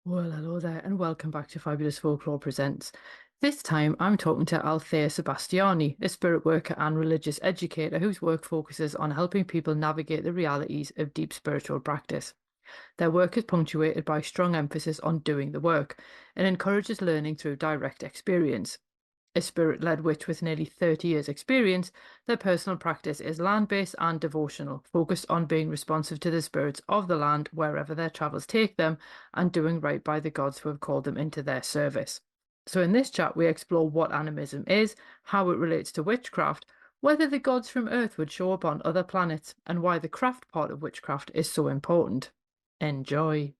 Well, hello there, and welcome back to Fabulous Folklore Presents. This time I'm talking to Althaea Sebastiani, a spirit worker and religious educator whose work focuses on helping people navigate the realities of deep spiritual practice. Their work is punctuated by strong emphasis on doing the work and encourages learning through direct experience. A spirit-led witch with nearly 30 years' experience, their personal practice is land-based and devotional, focused on being responsive to the spirits of the land wherever their travels take them and doing right by the gods who have called them into their service. So in this chat, we explore what animism is, how it relates to witchcraft, whether the gods from Earth would show up on other planets, and why the craft part of witchcraft is so important. Enjoy!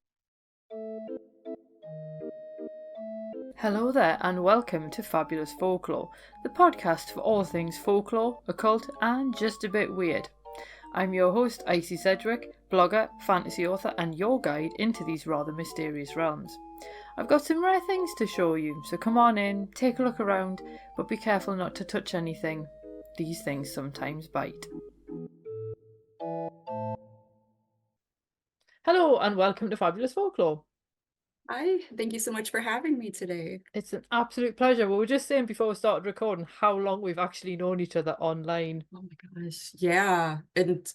Hello there, and welcome to Fabulous Folklore, the podcast for all things folklore, occult, and just a bit weird. I'm your host, Icy Sedgwick, blogger, fantasy author, and your guide into these rather mysterious realms. I've got some rare things to show you, so come on in, take a look around, but be careful not to touch anything. These things sometimes bite. Hello, and welcome to Fabulous Folklore. Hi, thank you so much for having me today. It's an absolute pleasure. We were just saying before we started recording how long we've actually known each other online. Oh my gosh. Yeah, and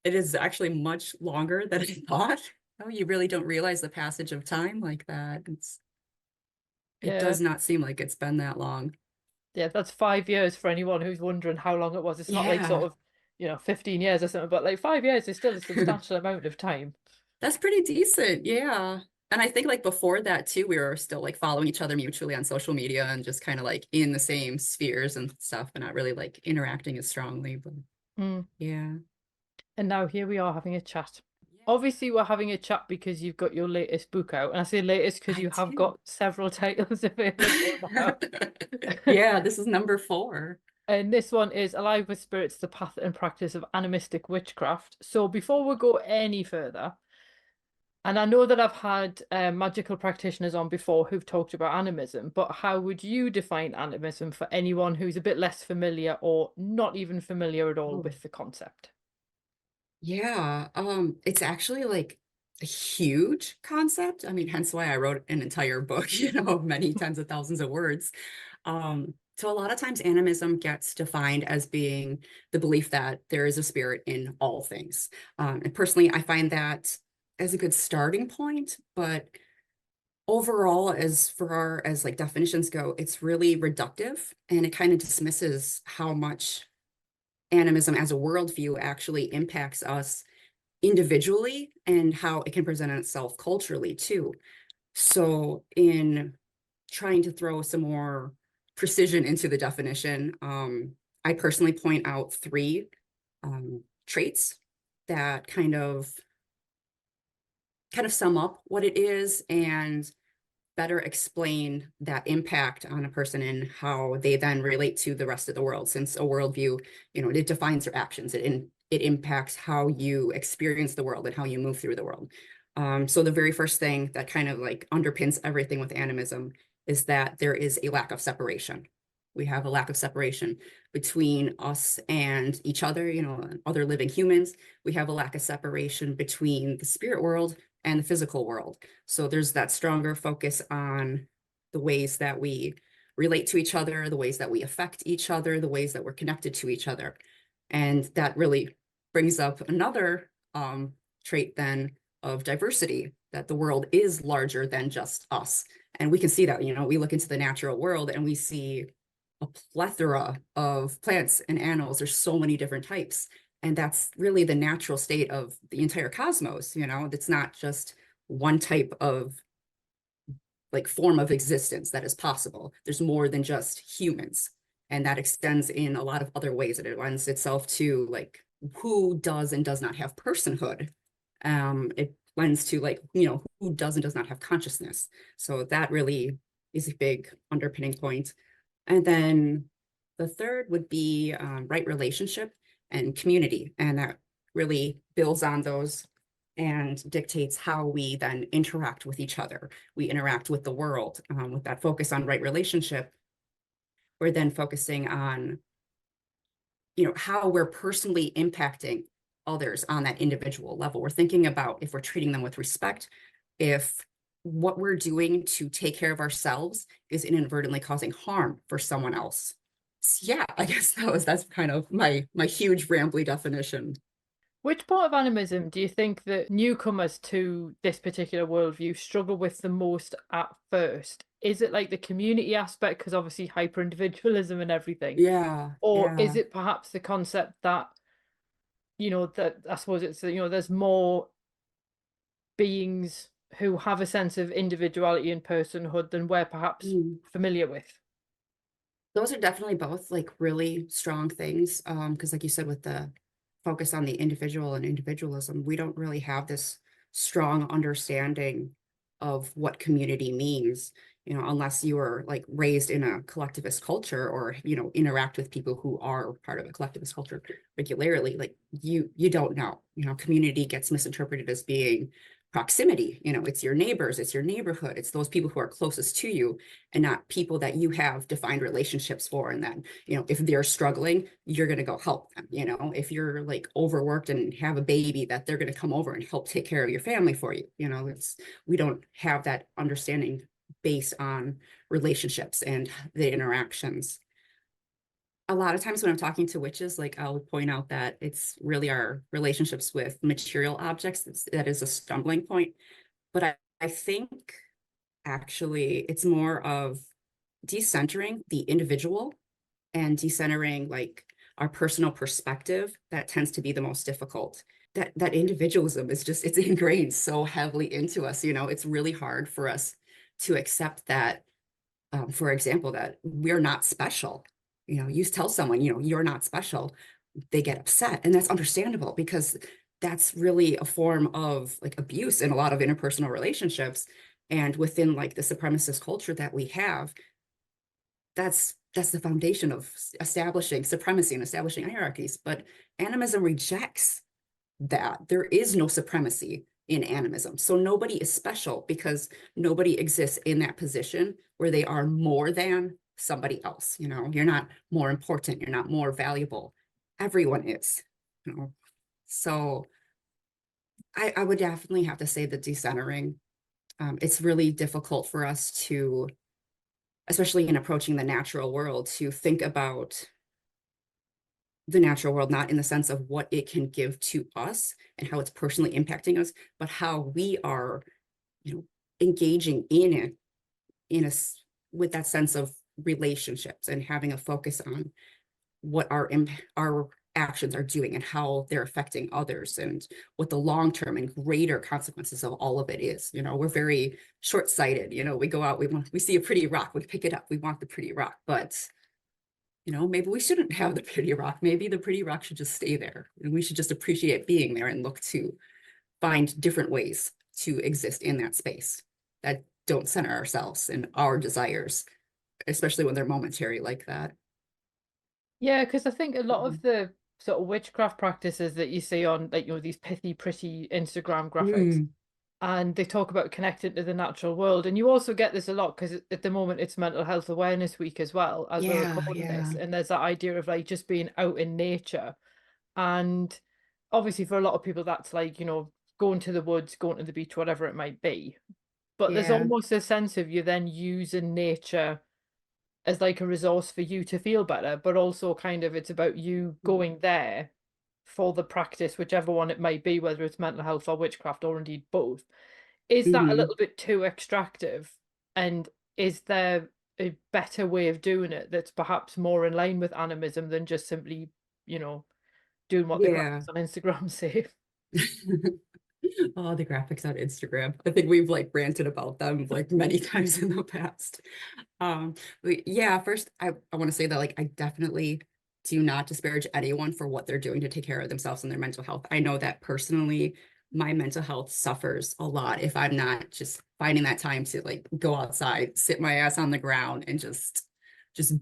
it is actually much longer than I thought. Oh, you really don't realize the passage of time like that. It Yeah. does not seem like it's been that long. Yeah, that's 5 years for anyone who's wondering how long it was. It's not like Yeah, sort of, 15 years or something, but like 5 years is still a substantial amount of time. that's pretty decent. Yeah. And I think like before that too, we were still like following each other mutually on social media and just kind of like in the same spheres and stuff, but not really like interacting as strongly. But Mm. yeah. And now here we are having a chat. Yeah, Obviously, we're having a chat because you've got your latest book out. And I say latest because I you have do. got several titles available now. Yeah, this is number 4. And this one is Alive with Spirits, the Path and Practice of Animistic Witchcraft. So before we go any further, and I know that I've had magical practitioners on before who've talked about animism, but how would you define animism for anyone who's a bit less familiar or not even familiar at all Oh, with the concept? yeah. It's actually like a huge concept. I mean, hence why I wrote an entire book, many tens of thousands of words. So a lot of times animism gets defined as being the belief that there is a spirit in all things. And personally, I find that as a good starting point, but overall, as like definitions go, it's really reductive and it kind of dismisses how much animism as a worldview actually impacts us individually and how it can present itself culturally too. So in trying to throw some more precision into the definition, I personally point out 3 traits that kind of sum up what it is and better explain that impact on a person and how they then relate to the rest of the world. Since a worldview, it defines your actions. It impacts how you experience the world and how you move through the world. So the very first thing that kind of like underpins everything with animism is that there is a lack of separation. We have a lack of separation between us and each other, other living humans. We have a lack of separation between the spirit world and the physical world. So there's that stronger focus on the ways that we relate to each other, the ways that we affect each other, the ways that we're connected to each other. And that really brings up another trait then of diversity, that the world is larger than just us. And we can see that, we look into the natural world and we see a plethora of plants and animals. There's so many different types. And that's really the natural state of the entire cosmos. It's not just one type of like form of existence that is possible. There's more than just humans. And that extends in a lot of other ways. It lends itself to like who does and does not have personhood. It lends to like, who does and does not have consciousness. So that really is a big underpinning point. And then the third would be right relationship and community. And that really builds on those and dictates how we then interact with each other. We interact with the world with that focus on right relationship. We're then focusing on, how we're personally impacting others on that individual level. We're thinking about if we're treating them with respect, if what we're doing to take care of ourselves is inadvertently causing harm for someone else. So yeah, I guess that's kind of my huge rambly definition. Which part of animism do you think that newcomers to this particular worldview struggle with the most at first? Is it like the community aspect, because obviously hyper individualism and everything? Yeah, Or is yeah. it perhaps the concept that, that I suppose it's, there's more beings who have a sense of individuality and personhood than we're perhaps Mm. familiar with? Those are definitely both like really strong things. Because like you said, with the focus on the individual and individualism, we don't really have this strong understanding of what community means, unless you are like raised in a collectivist culture or, interact with people who are part of a collectivist culture regularly. Like you don't know, community gets misinterpreted as being proximity. It's your neighbors, it's your neighborhood, it's those people who are closest to you and not people that you have defined relationships for. And then, if they're struggling, you're going to go help them. If you're like overworked and have a baby, that they're going to come over and help take care of your family for you. We don't have that understanding based on relationships and the interactions. A lot of times when I'm talking to witches, like I'll point out that it's really our relationships with material objects that is a stumbling point. But I think actually it's more of decentering the individual and decentering like our personal perspective that tends to be the most difficult. That individualism is just, it's ingrained so heavily into us. It's really hard for us to accept that, for example, that we're not special. You tell someone, you're not special, they get upset, and that's understandable because that's really a form of like abuse in a lot of interpersonal relationships. And within like the supremacist culture that we have, that's the foundation of establishing supremacy and establishing hierarchies. But animism rejects that. There is no supremacy in animism. So nobody is special because nobody exists in that position where they are more than somebody else. You're not more important, you're not more valuable. Everyone is, you know. So I would definitely have to say the decentering. It's really difficult for us to, especially in approaching the natural world, to think about the natural world not in the sense of what it can give to us and how it's personally impacting us, but how we are, engaging in it in a with that sense of relationships and having a focus on what our actions are doing and how they're affecting others and what the long-term and greater consequences of all of it is. We're very short-sighted. We go out, we see a pretty rock, we pick it up, we want the pretty rock, but maybe we shouldn't have the pretty rock. Maybe the pretty rock should just stay there and we should just appreciate being there and look to find different ways to exist in that space that don't center ourselves and our desires, especially when they're momentary like that. Yeah, because I think a lot of Mhm. the sort of witchcraft practices that you see on, like, these pithy, pretty Instagram graphics, Mm, and they talk about connecting to the natural world. And you also get this a lot because at the moment it's Mental Health Awareness Week as well, as we're yeah, recording this. yeah, And there's that idea of like just being out in nature. And obviously, for a lot of people, that's like, going to the woods, going to the beach, whatever it might be. But there's yeah. almost a sense of you then using nature as like a resource for you to feel better, but also kind of it's about you going there for the practice, whichever one it might be, whether it's mental health or witchcraft or indeed both. Is that a Mhm. little bit too extractive? And is there a better way of doing it that's perhaps more in line with animism than just simply, you know, doing what the Yeah. graphics on Instagram say? Oh, the graphics on Instagram. I think we've like ranted about them like many times in the past. But yeah, first I want to say that like I definitely do not disparage anyone for what they're doing to take care of themselves and their mental health. I know that personally, my mental health suffers a lot if I'm not just finding that time to like go outside, sit my ass on the ground and just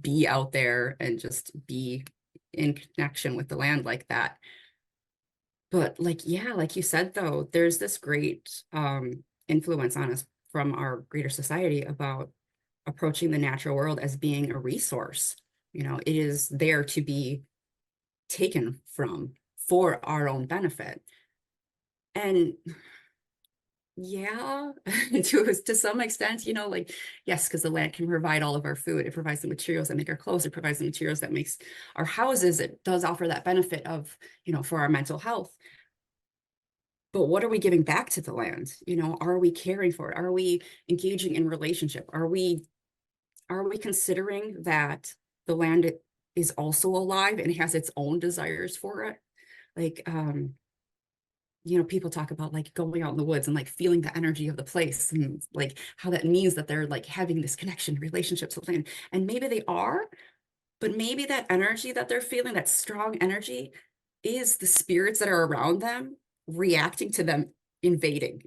be out there and just be in connection with the land like that. But like, yeah, like you said, though, there's this great influence on us from our greater society about approaching the natural world as being a resource. It is there to be taken from for our own benefit. And Yeah, to some extent, like, yes, because the land can provide all of our food. It provides the materials that make our clothes. It provides the materials that makes our houses. It does offer that benefit of, for our mental health. But what are we giving back to the land? Are we caring for it? Are we engaging in relationship? Are we considering that the land is also alive and has its own desires for it? Like, people talk about like going out in the woods and like feeling the energy of the place and like how that means that they're like having this connection, relationship to the land. And maybe they are, but maybe that energy that they're feeling, that strong energy, is the spirits that are around them reacting to them invading,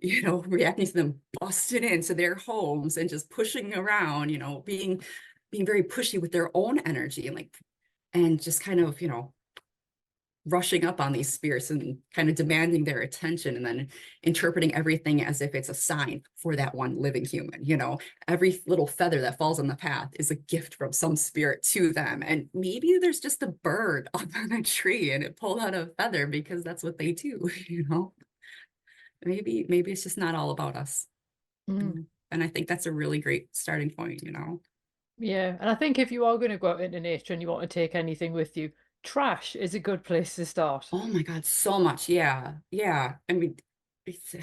reacting to them busting into their homes and just pushing around, being very pushy with their own energy and just kind of, rushing up on these spirits and kind of demanding their attention and then interpreting everything as if it's a sign for that one living human. Every little feather that falls on the path is a gift from some spirit to them. And maybe there's just a bird up on a tree and it pulled out a feather because that's what they do. Maybe it's just not all about us. Mm. And I think that's a really great starting point. Yeah, and I think if you are going to go out into nature and you want to take anything with you, trash is a good place to start. Oh my God, so much. Yeah. Yeah. I mean, it's,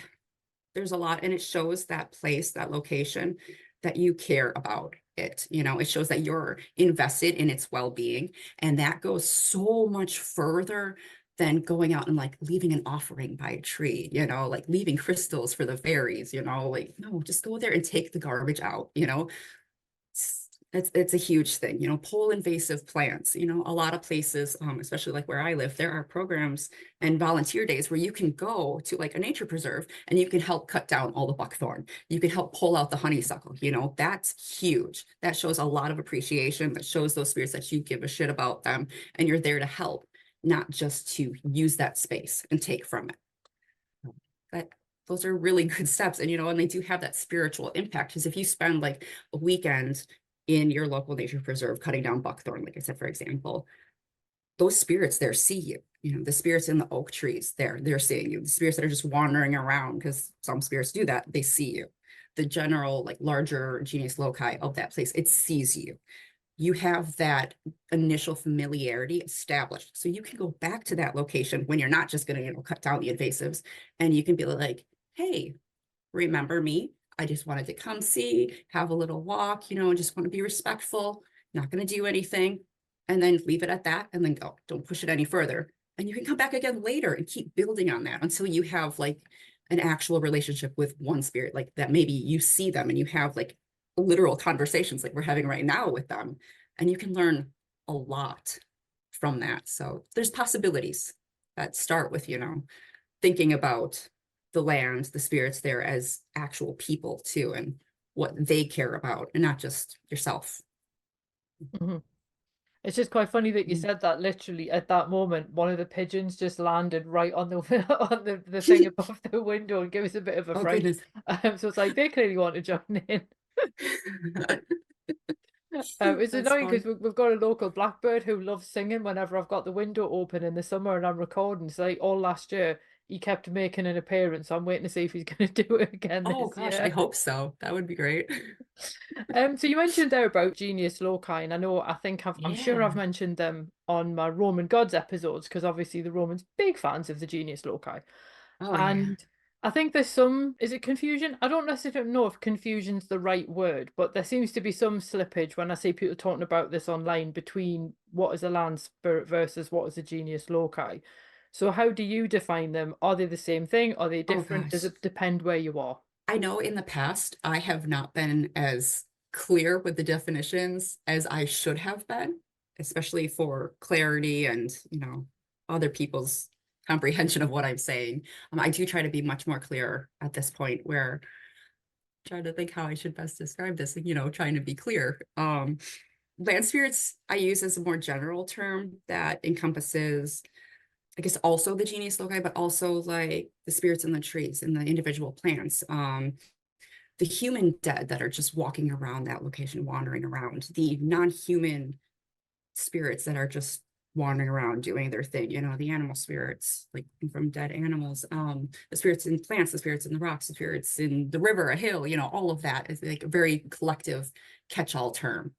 there's a lot, and it shows that place, that location, that you care about it. It shows that you're invested in its well-being. And that goes so much further than going out and like leaving an offering by a tree, like leaving crystals for the fairies, like, no, just go there and take the garbage out. It's a huge thing, pole invasive plants, a lot of places, especially like where I live, there are programs and volunteer days where you can go to like a nature preserve and you can help cut down all the buckthorn. You can help pull out the honeysuckle, that's huge. That shows a lot of appreciation. That shows those spirits that you give a shit about them and you're there to help, not just to use that space and take from it. That those are really good steps. And they do have that spiritual impact, because if you spend like a weekend in your local nature preserve cutting down buckthorn, like I said, for example, those spirits there see you. The spirits in the oak trees they're seeing you. The spirits that are just wandering around, because some spirits do that, they see you. The general like larger genius loci of that place, it sees you. You have that initial familiarity established, so you can go back to that location when you're not just going to cut down the invasives, and you can be like, hey, remember me? I just wanted to come see, have a little walk, and just want to be respectful, not going to do anything, and then leave it at that and then go. Don't push it any further. And you can come back again later and keep building on that until you have like an actual relationship with one spirit, like that maybe you see them and you have like literal conversations like we're having right now with them. And you can learn a lot from that. So there's possibilities that start with, thinking about the land, the spirits there as actual people too, and what they care about, and not just yourself. Mhm. It's just quite funny that you Mm. said that. Literally at that moment, one of the pigeons just landed right on the on the thing above the window and gave us a bit of a Oh fright. goodness. So it's like they clearly want to join in. It's That's annoying because fun. we've got a local blackbird who loves singing whenever I've got the window open in the summer and I'm recording. So like all last year, he kept making an appearance. So I'm waiting to see if he's going to do it again Oh this gosh, I year. hope so. That would be great. So you mentioned there about genius loci, and I'm sure I've Yeah. mentioned them on my Roman gods episodes because obviously the Romans big fans of the genius loci. Oh yeah. And I think there's some, is it confusion? I don't necessarily know if confusion's the right word, but there seems to be some slippage when I see people talking about this online between what is a land spirit versus what is a genius loci. So how do you define them? Are they the same thing? Are they Oh different? Does gosh. it depend where you are? I know in the past I have not been as clear with the definitions as I should have been, especially for clarity and, other people's comprehension of what I'm saying. I do try to be much more clear at this point, where trying to think how I should best describe this, trying to be clear. Land spirits I use as a more general term that encompasses, I guess, also the genius loci, but also like the spirits in the trees and the individual plants. The human dead that are just walking around that location, wandering around, the non-human spirits that are just wandering around doing their thing, the animal spirits, like from dead animals, the spirits in plants, the spirits in the rocks, the spirits in the river, a hill, all of that is like a very collective catch-all term.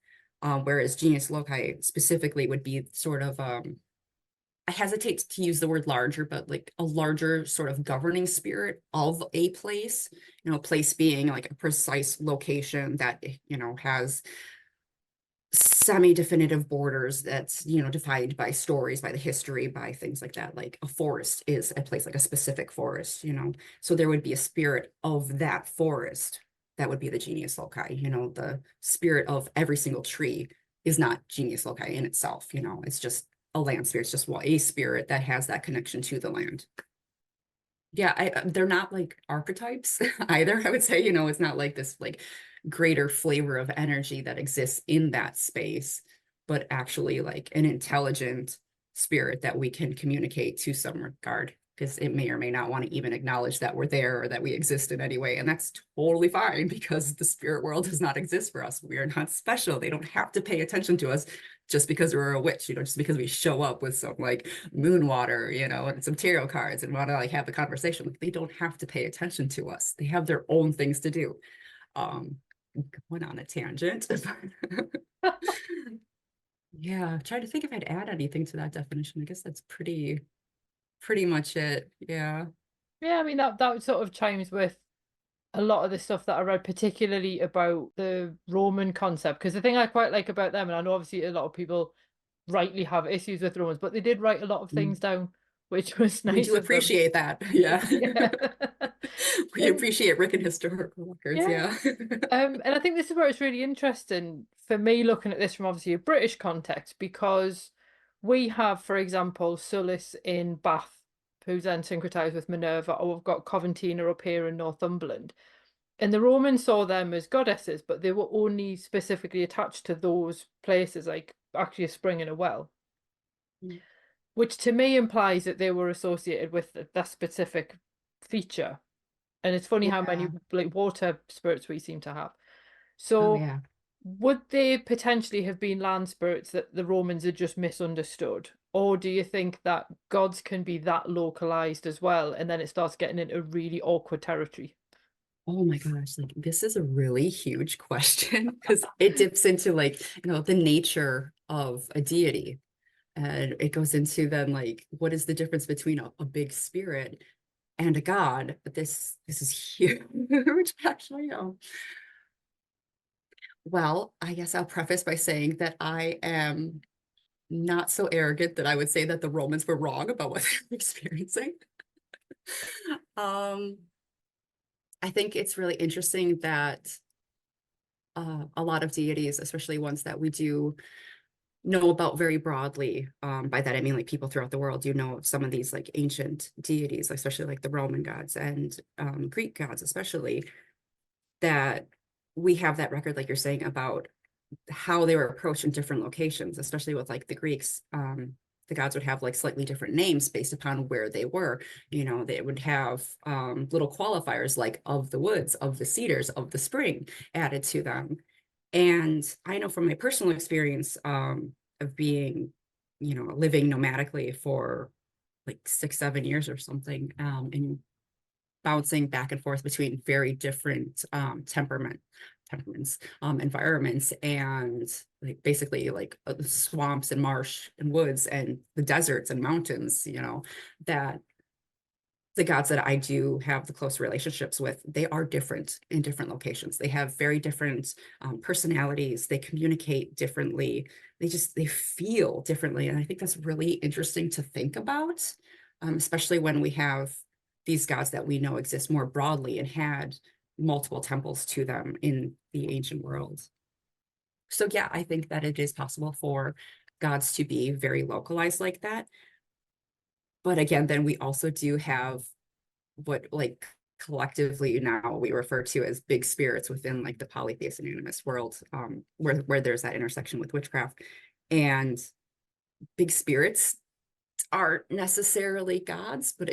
Whereas genius loci specifically would be sort of, I hesitate to use the word larger, but like a larger sort of governing spirit of a place, a place being like a precise location that, has semi-definitive borders that's, defined by stories, by the history, by things like that. Like a forest is a place, like a specific forest, so there would be a spirit of that forest. That would be the genius loci. The spirit of every single tree is not genius loci in itself. It's just a land spirit. It's just a spirit that has that connection to the land. Yeah, they're not like archetypes either. I would say, it's not like this like greater flavor of energy that exists in that space, but actually like an intelligent spirit that we can communicate to some regard, because it may or may not want to even acknowledge that we're there or that we exist in any way. And that's totally fine, because the spirit world does not exist for us. We are not special. They don't have to pay attention to us just because we're a witch, just because we show up with some like moon water, and some tarot cards and want to like have the conversation. Like, they don't have to pay attention to us. They have their own things to do. Went on a tangent. Yeah, trying to think if I'd add anything to that definition. I guess that's pretty much it. Yeah. Yeah, I mean that sort of chimes with a lot of the stuff that I read, particularly about the Roman concept. Because the thing I quite like about them, and I know obviously a lot of people rightly have issues with Romans, but they did write a lot of things down, which was We nice do of them. appreciate that. Yeah. Yeah. We And appreciate written historical records. yeah. Yeah. And I think this is where it's really interesting for me looking at this from obviously a British context, because we have, for example, Sulis in Bath, who's then syncretized with Minerva, or we've got Coventina up here in Northumberland. And the Romans saw them as goddesses, but they were only specifically attached to those places, like actually a spring and a well, Mm. which to me implies that they were associated with that specific feature. And it's funny how many Yeah. like water spirits we seem to have. Oh, So yeah. would they potentially have been land spirits that the Romans had just misunderstood? Or do you think that gods can be that localized as well, and then it starts getting into really awkward territory? Oh my gosh, like this is a really huge question, because it dips into like, the nature of a deity. And it goes into then like, what is the difference between a big spirit and a god? But this is huge, actually. Well, I guess I'll preface by saying that I am not so arrogant that I would say that the Romans were wrong about what they were experiencing. Um, I think it's really interesting that a lot of deities, especially ones that we do know about very broadly. By that I mean like people throughout the world do know of some of these like ancient deities, especially like the Roman gods and Greek gods, especially, that we have that record, like you're saying, about how they were approached in different locations, especially with like the Greeks. The gods would have like slightly different names based upon where they were. They would have little qualifiers like of the woods, of the cedars, of the spring added to them. And I know from my personal experience of being, living nomadically for like 6, 7 years or something, and bouncing back and forth between very different temperaments, environments, and like basically like swamps and marsh and woods and the deserts and mountains, that the gods that I do have the close relationships with, they are different in different locations. They have very different personalities. They communicate differently. They feel differently. And I think that's really interesting to think about, especially when we have these gods that we know exist more broadly and had multiple temples to them in the ancient world. So yeah, I think that it is possible for gods to be very localized like that. But again, then we also do have what like collectively now we refer to as big spirits within like the polytheist and animist world, where there's that intersection with witchcraft. And big spirits aren't necessarily gods, but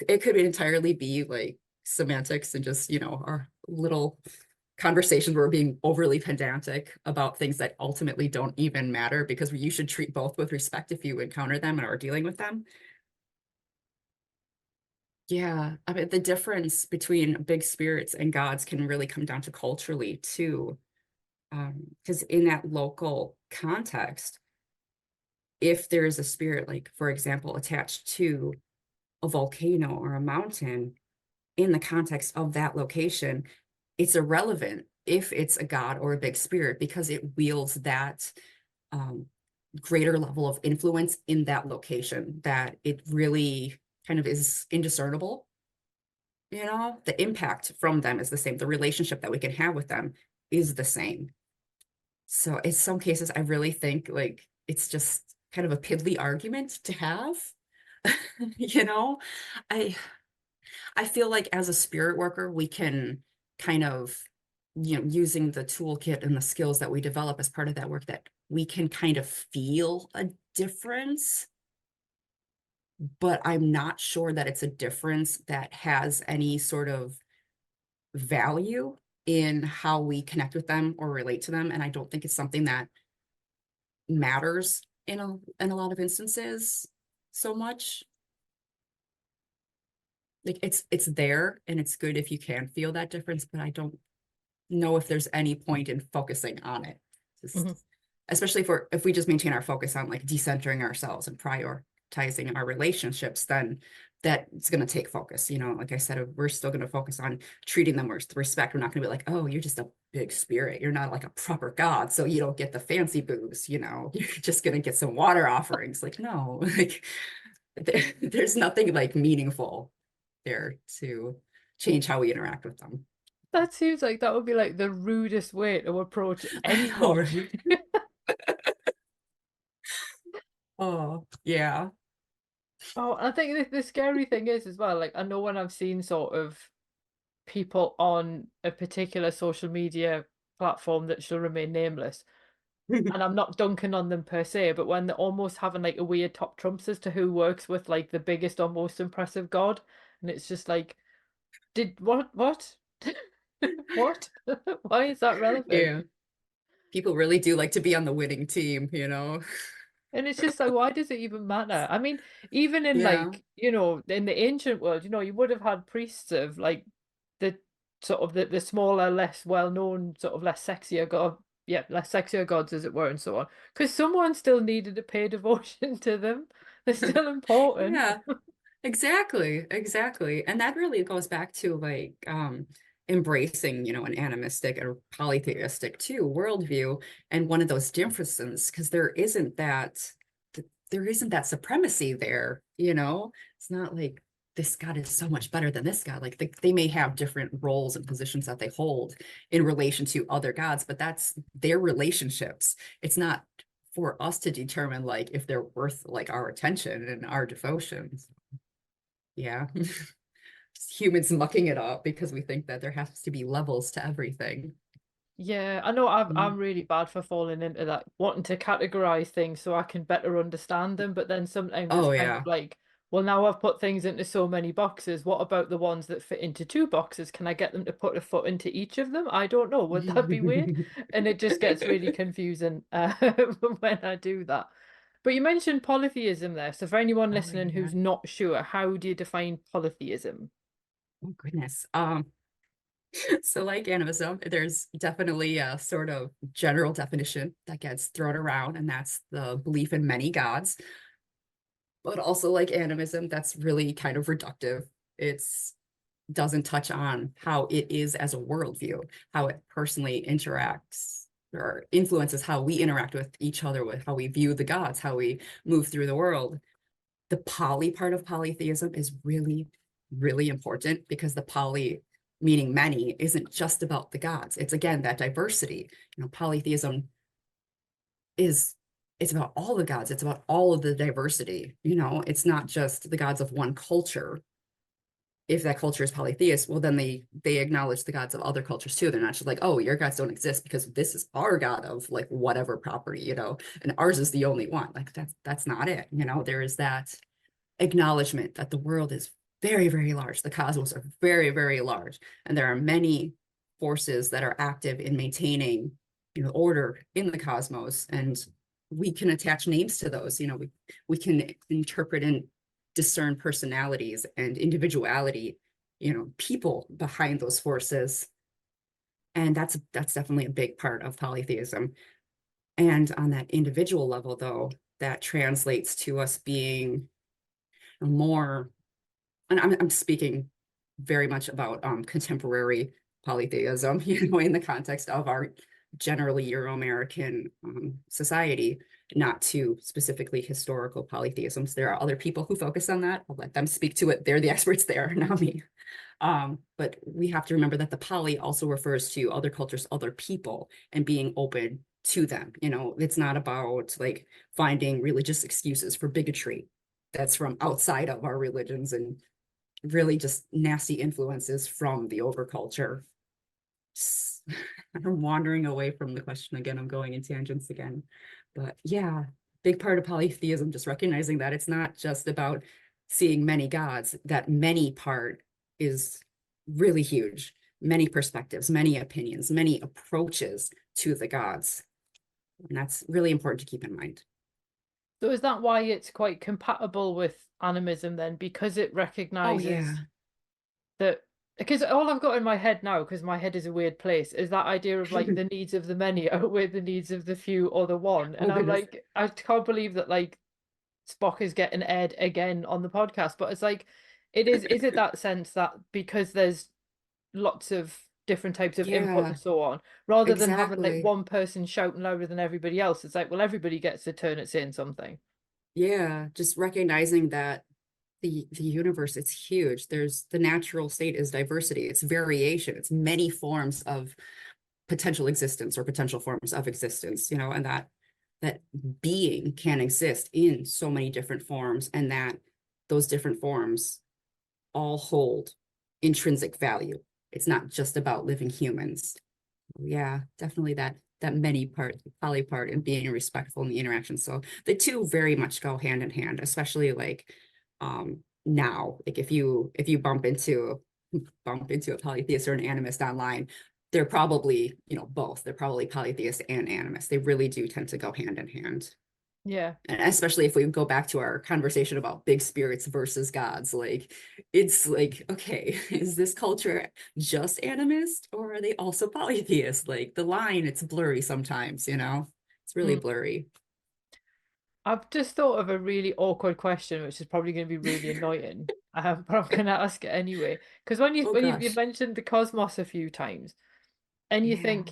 it could entirely be like semantics and just our little conversations where we're being overly pedantic about things that ultimately don't even matter, because you should treat both with respect if you encounter them and are dealing with them. Yeah, I mean, the difference between big spirits and gods can really come down to culturally too. Because in that local context, if there is a spirit, like, for example, attached to a volcano or a mountain, in the context of that location, it's irrelevant if it's a god or a big spirit, because it wields that um, greater level of influence in that location, that it really kind of is indiscernible. The impact from them is the same. The relationship that we can have with them is the same. So in some cases, I really think like it's just kind of a piddly argument to have. you know, I I feel like as a spirit worker, we can kind of, using the toolkit and the skills that we develop as part of that work, that we can kind of feel a difference, but I'm not sure that it's a difference that has any sort of value in how we connect with them or relate to them. And I don't think it's something that matters in a lot of instances so much. Like it's there and it's good if you can feel that difference, but I don't know if there's any point in focusing on it. Mhm. Just, especially if we just maintain our focus on like decentering ourselves and prioritizing our relationships, then that's going to take focus. Like I said, we're still going to focus on treating them with respect. We're not going to be like, oh, you're just a big spirit. You're not like a proper god, so you don't get the fancy booze. You're just going to get some water offerings. Like, no, like there's nothing like meaningful there to change how we interact with them. That seems like that would be like the rudest way to approach I know, anyone. right? Oh, yeah. Oh, I think the scary thing is as well, like I know when I've seen sort of people on a particular social media platform that shall remain nameless, and I'm not dunking on them per se, but when they're almost having like a weird top trumps as to who works with like the biggest or most impressive god, and it's just like, did what? What? Why is that relevant? Yeah. People really do like to be on the winning team. And it's just like, why does it even matter? I mean, even in Yeah. like, in the ancient world, you would have had priests of like the sort of the smaller, less well-known, sort of less sexier god, yeah, less sexier gods, as it were, and so on. Because someone still needed to pay devotion to them. They're still important. Yeah. Exactly, exactly. And that really goes back to like embracing, an animistic or polytheistic too worldview. And one of those differences, because there isn't that supremacy there. It's not like this god is so much better than this god. Like they may have different roles and positions that they hold in relation to other gods, but that's their relationships. It's not for us to determine like if they're worth like our attention and our devotion. Yeah. Just humans mucking it up because we think that there has to be levels to everything. Yeah, I know I'm Mm. really bad for falling into that, wanting to categorize things so I can better understand them, but then sometimes it's Oh kind of yeah. like, well, now I've put things into so many boxes. What about the ones that fit into two boxes? Can I get them to put a foot into each of them? I don't know. Would that be weird? And it just gets really confusing when I do that. But you mentioned polytheism there. So for anyone Oh listening yeah. who's not sure, how do you define polytheism? Oh goodness. So like animism, there's definitely a sort of general definition that gets thrown around, and that's the belief in many gods. But also like animism, that's really kind of reductive. It's doesn't touch on how it is as a worldview, how it personally interacts or influences how we interact with each other, with how we view the gods, how we move through the world. The poly part of polytheism is really, really important, because the poly, meaning many, isn't just about the gods. It's again that diversity. Polytheism is it's about all the gods. It's about all of the diversity. It's not just the gods of one culture. If that culture is polytheist, well, then they acknowledge the gods of other cultures too. They're not just like, oh, your gods don't exist because this is our god of like whatever property, and ours is the only one. Like that's not it. There is that acknowledgement that the world is very, very large. The cosmos are very, very large, and there are many. forces that are active in maintaining, order in the cosmos. And we can attach names to those. We can interpret and discern personalities and individuality, people behind those forces. And that's definitely a big part of polytheism. And on that individual level, though, that translates to us being more, and I'm speaking very much about contemporary polytheism, in the context of our generally Euro-American society, not to specifically historical polytheisms. There are other people who focus on that. I'll let them speak to it. They're the experts there, not me. But we have to remember that the poly also refers to other cultures, other people, and being open to them. It's not about like finding religious excuses for bigotry that's from outside of our religions and really just nasty influences from the overculture. I'm wandering away from the question again. I'm going in tangents again. But yeah, big part of polytheism, just recognizing that it's not just about seeing many gods, that many part is really huge. Many perspectives, many opinions, many approaches to the gods. And that's really important to keep in mind. So is that why it's quite compatible with animism then? Because it Oh, yeah. recognizes that, because all I've got in my head now, because my head is a weird place, is that idea of like the needs of the many outweigh the needs of the few or the one. Oh, And I'm goodness. like, I can't believe that like Spock is getting aired again on the podcast. But it's like, is it that sense that because there's lots of different types of input Yeah, and so on, rather than having like exactly. one person shouting louder than everybody else, it's like, well, everybody gets a turn at saying something. Yeah, just recognizing that the universe, it's huge. There's the natural state is diversity, it's variation, it's many forms of potential existence or potential forms of existence, and that being can exist in so many different forms, and that those different forms all hold intrinsic value. It's not just about living humans. Yeah, definitely that many part, poly part, and being respectful in the interaction. So the two very much go hand in hand, especially like now. Like if you bump into a polytheist or an animist online, they're probably, both. They're probably polytheist and animist. They really do tend to go hand in hand. Yeah. And especially if we go back to our conversation about big spirits versus gods, like it's like, okay, is this culture just animist or are they also polytheist? Like the line, it's blurry sometimes, it's really Mm. blurry. I've just thought of a really awkward question, which is probably going to be really annoying. But I'm going to ask it anyway. Because when you Oh when you gosh. mentioned the cosmos a few times, and you Yeah. think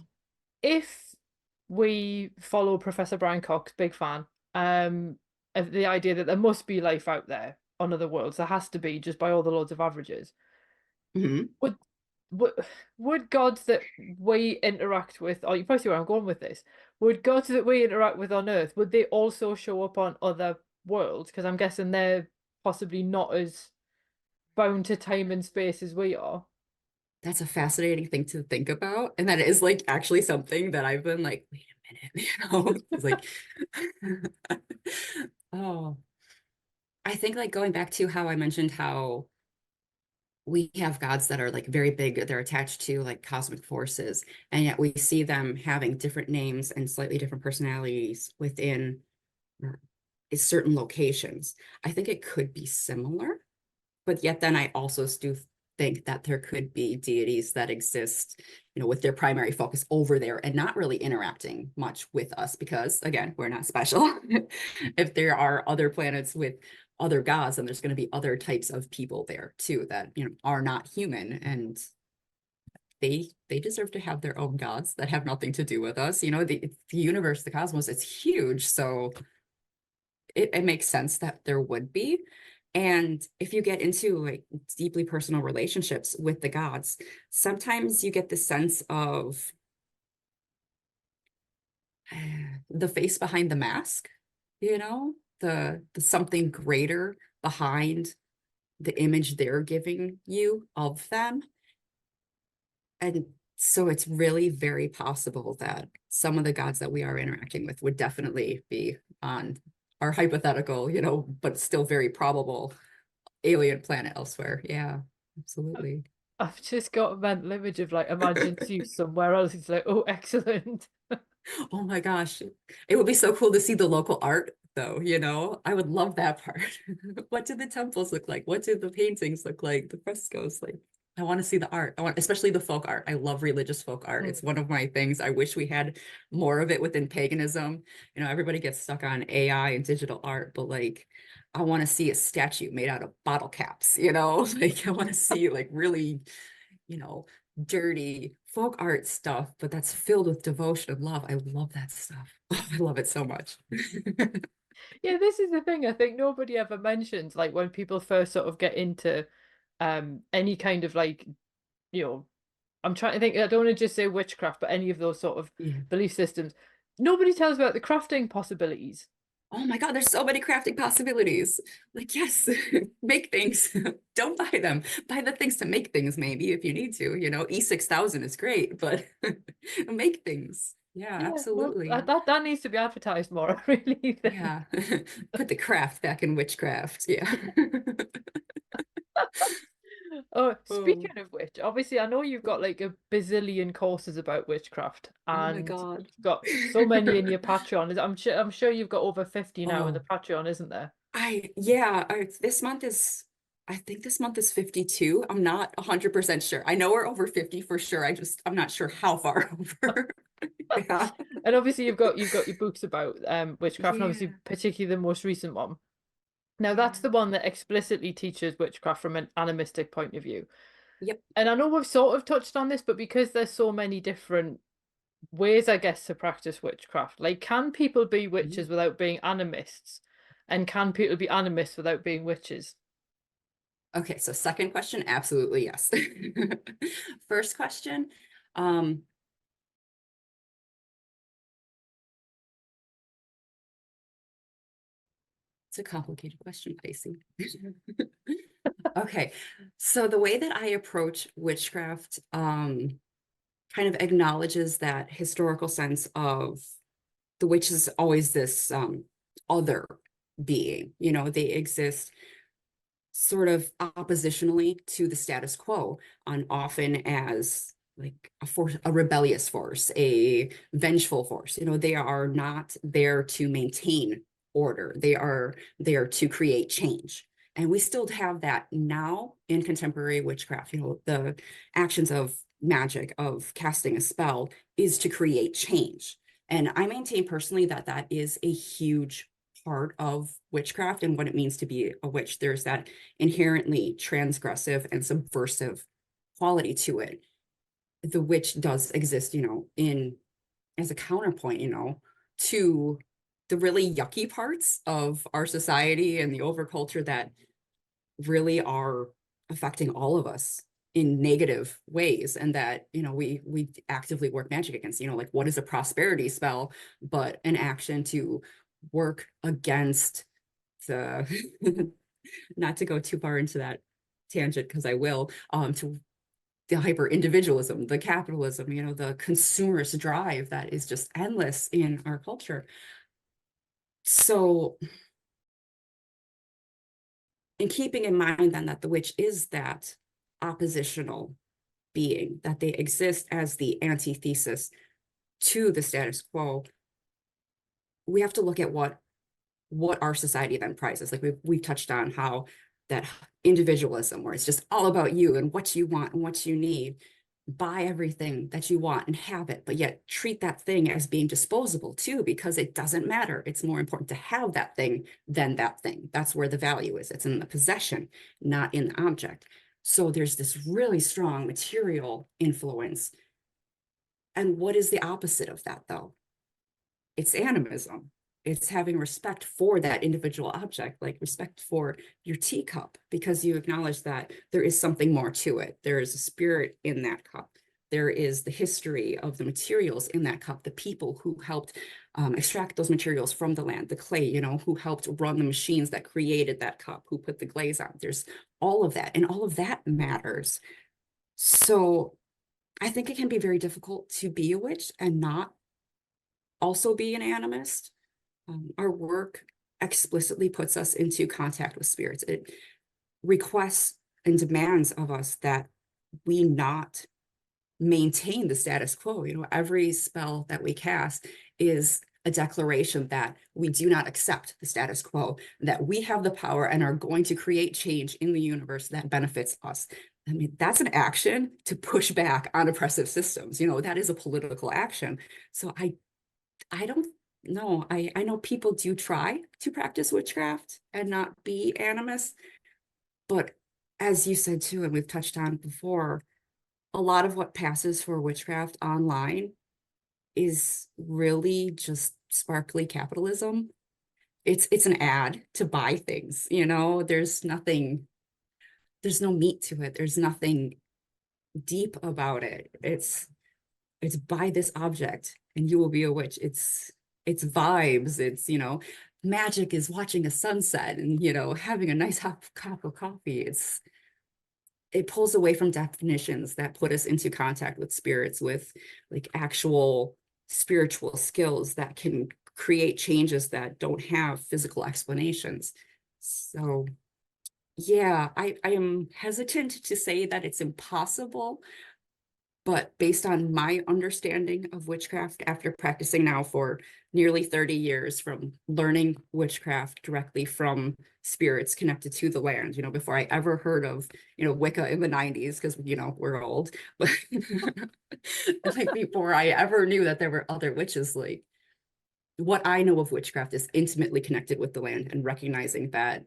if we follow Professor Brian Cox, big fan, of the idea that there must be life out there on other worlds, there has to be just by all the loads of averages. Mhm. Would would would gods that we interact with, or you probably see where I'm going with this, would gods that we interact with on Earth, would they also show up on other worlds? Because I'm guessing they're possibly not as bound to time and space as we are. That's a fascinating thing to think about. And that is like actually something that I've been like, wait a minute, It's like, oh, I think like going back to how I mentioned how we have gods that are like very big, they're attached to like cosmic forces, and yet we see them having different names and slightly different personalities within certain locations. I think it could be similar, but yet then I also do think that there could be deities that exist, with their primary focus over there and not really interacting much with us because, again, we're not special. If there are other planets with other gods, then there's going to be other types of people there too that, are not human, and they deserve to have their own gods that have nothing to do with us. The universe, the cosmos, it's huge. So it makes sense that there would be. And if you get into like deeply personal relationships with the gods, sometimes you get the sense of the face behind the mask, the something greater behind the image they're giving you of them. And so it's really very possible that some of the gods that we are interacting with would definitely be on our hypothetical, but still very probable alien planet elsewhere. Yeah, absolutely. I've just got a mental image of like imagine you somewhere else. It's like, oh, excellent. Oh my gosh. It would be so cool to see the local art though, you know? I would love that part. What do the temples look like? What do the paintings look like? The frescoes, like I want to see the art. I want, especially the folk art. I love religious folk art. It's Mm. one of my things. I wish we had more of it within paganism. You know, everybody gets stuck on AI and digital art, but like I want to see a statue made out of bottle caps, you know? Like I want to see like really, you know, dirty folk art stuff, but that's filled with devotion and love. I love that stuff. I love it so much. Yeah, this is the thing. I think nobody ever mentions like when people first sort of get into any kind of like, you know, I'm trying to think, I don't want to just say witchcraft, but any of those sort of Yeah. belief systems. Nobody tells about the crafting possibilities. Oh my God, there's so many crafting possibilities. Like, yes, make things. Don't buy them. Buy the things to make things, maybe if you need to. You know, E6000 is great, but make things. Yeah, Yeah, well, absolutely. that needs to be advertised more, I really think. Yeah. Put the craft back in witchcraft. Yeah. Oh, Oh, speaking of which, obviously I know you've got like a bazillion courses about witchcraft oh my and God. you've got so many in your Patreon. I'm sure you've got over 50 now in the Oh, Patreon, isn't there? yeah, this month is, I think this month is 52. I'm not 100% sure. I know we're over 50 for sure. I'm not sure how far over. Yeah. And obviously you've got your books about witchcraft and obviously Yeah. particularly the most recent one. Now that's Yeah. the one that explicitly teaches witchcraft from an animistic point of view. Yep. And I know we've sort of touched on this, but because there's so many different ways, I guess, to practice witchcraft, like can people be Mhm. witches without being animists? And can people be animists without being witches? Okay, so second question, absolutely yes. First question, um, it's a complicated question, Casey. Okay, so the way that I approach witchcraft, kind of acknowledges that historical sense of the witch is always this other being, you know, they exist sort of oppositionally to the status quo, on often as like a force, a rebellious force, a vengeful force. You know, they are not there to maintain order. They are there to create change. And we still have that now in contemporary witchcraft. You know, the actions of magic, of casting a spell, is to create change. And I maintain personally that that is a huge part of witchcraft and what it means to be a witch. There's that inherently transgressive and subversive quality to it. The witch does exist, you know, in as a counterpoint, you know, to the really yucky parts of our society and the overculture that really are affecting all of us in negative ways, and that, you know, we actively work magic against. You know, like what is a prosperity spell but an action to work against the not to go too far into that tangent because I will, to the hyper individualism, the capitalism, you know, the consumerist drive that is just endless in our culture. So, in keeping in mind then that the witch is that oppositional being, that they exist as the antithesis to the status quo, we have to look at what our society then prizes. Like we've touched on how that individualism, where it's just all about you and what you want and what you need, buy everything that you want and have it, but yet treat that thing as being disposable too, because it doesn't matter. It's more important to have that thing than that thing. That's where the value is. It's in the possession, not in the object. So there's this really strong material influence. And what is the opposite of that, though? It's animism. It's having respect for that individual object, like respect for your teacup, because you acknowledge that there is something more to it. There is a spirit in that cup. There is the history of the materials in that cup, the people who helped extract those materials from the land, the clay, you know, who helped run the machines that created that cup, who put the glaze on. There's all of that, and all of that matters. So I think it can be very difficult to be a witch and not also be an animist. Our work explicitly puts us into contact with spirits. It requests and demands of us that we not maintain the status quo. You know, every spell that we cast is a declaration that we do not accept the status quo, that we have the power and are going to create change in the universe that benefits us. I mean, that's an action to push back on oppressive systems. You know, that is a political action. So I don't know. I know people do try to practice witchcraft and not be animist, but as you said too, and we've touched on before, a lot of what passes for witchcraft online is really just sparkly capitalism. It's an ad to buy things, you know, there's no meat to it. There's nothing deep about it. It's buy this object and you will be a witch. It's vibes. It's, you know, magic is watching a sunset and, you know, having a nice hot cup of coffee. It pulls away from definitions that put us into contact with spirits, with like actual spiritual skills that can create changes that don't have physical explanations. So yeah, I am hesitant to say that it's impossible, but based on my understanding of witchcraft after practicing now for nearly 30 years, from learning witchcraft directly from spirits connected to the land, you know, before I ever heard of, you know, Wicca in the 90s, because, you know, we're old, but like before I ever knew that there were other witches, like what I know of witchcraft is intimately connected with the land and recognizing that,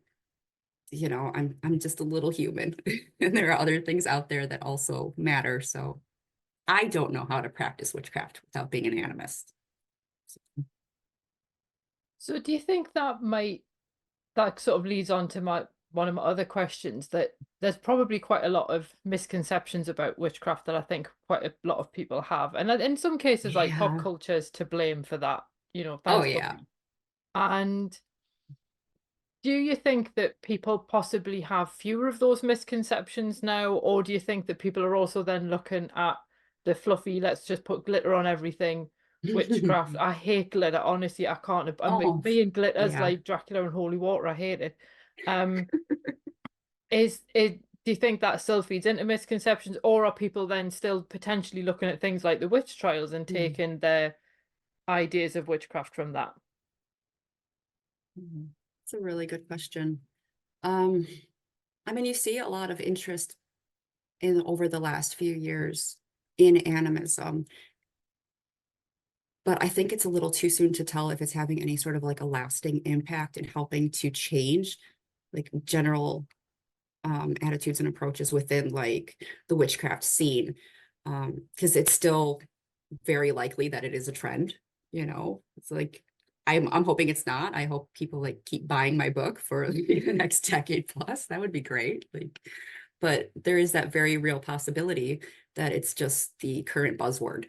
you know, I'm just a little human and there are other things out there that also matter. So I don't know how to practice witchcraft without being an animist. So do you think that sort of leads on to one of my other questions, that there's probably quite a lot of misconceptions about witchcraft that I think quite a lot of people have. And that in some cases, like pop Yeah. culture is to blame for that, you know, Oh, thankfully. yeah. And do you think that people possibly have fewer of those misconceptions now, or do you think that people are also then looking at the fluffy, let's just put glitter on everything, witchcraft? I hate glitter, honestly, I can't. Oh, Me and glitter's yeah. like Dracula and holy water, I hate it. Um, is it? Do you think that still feeds into misconceptions, or are people then still potentially looking at things like the witch trials and Mm. taking their ideas of witchcraft from that? It's a really good question. Um, I mean, you see a lot of interest in over the last few years in animism, but I think it's a little too soon to tell if it's having any sort of like a lasting impact in helping to change like general attitudes and approaches within like the witchcraft scene. Because it's still very likely that it is a trend, you know. It's like I'm hoping it's not. I hope people like keep buying my book for the next decade plus. That would be great. Like, but there is that very real possibility that it's just the current buzzword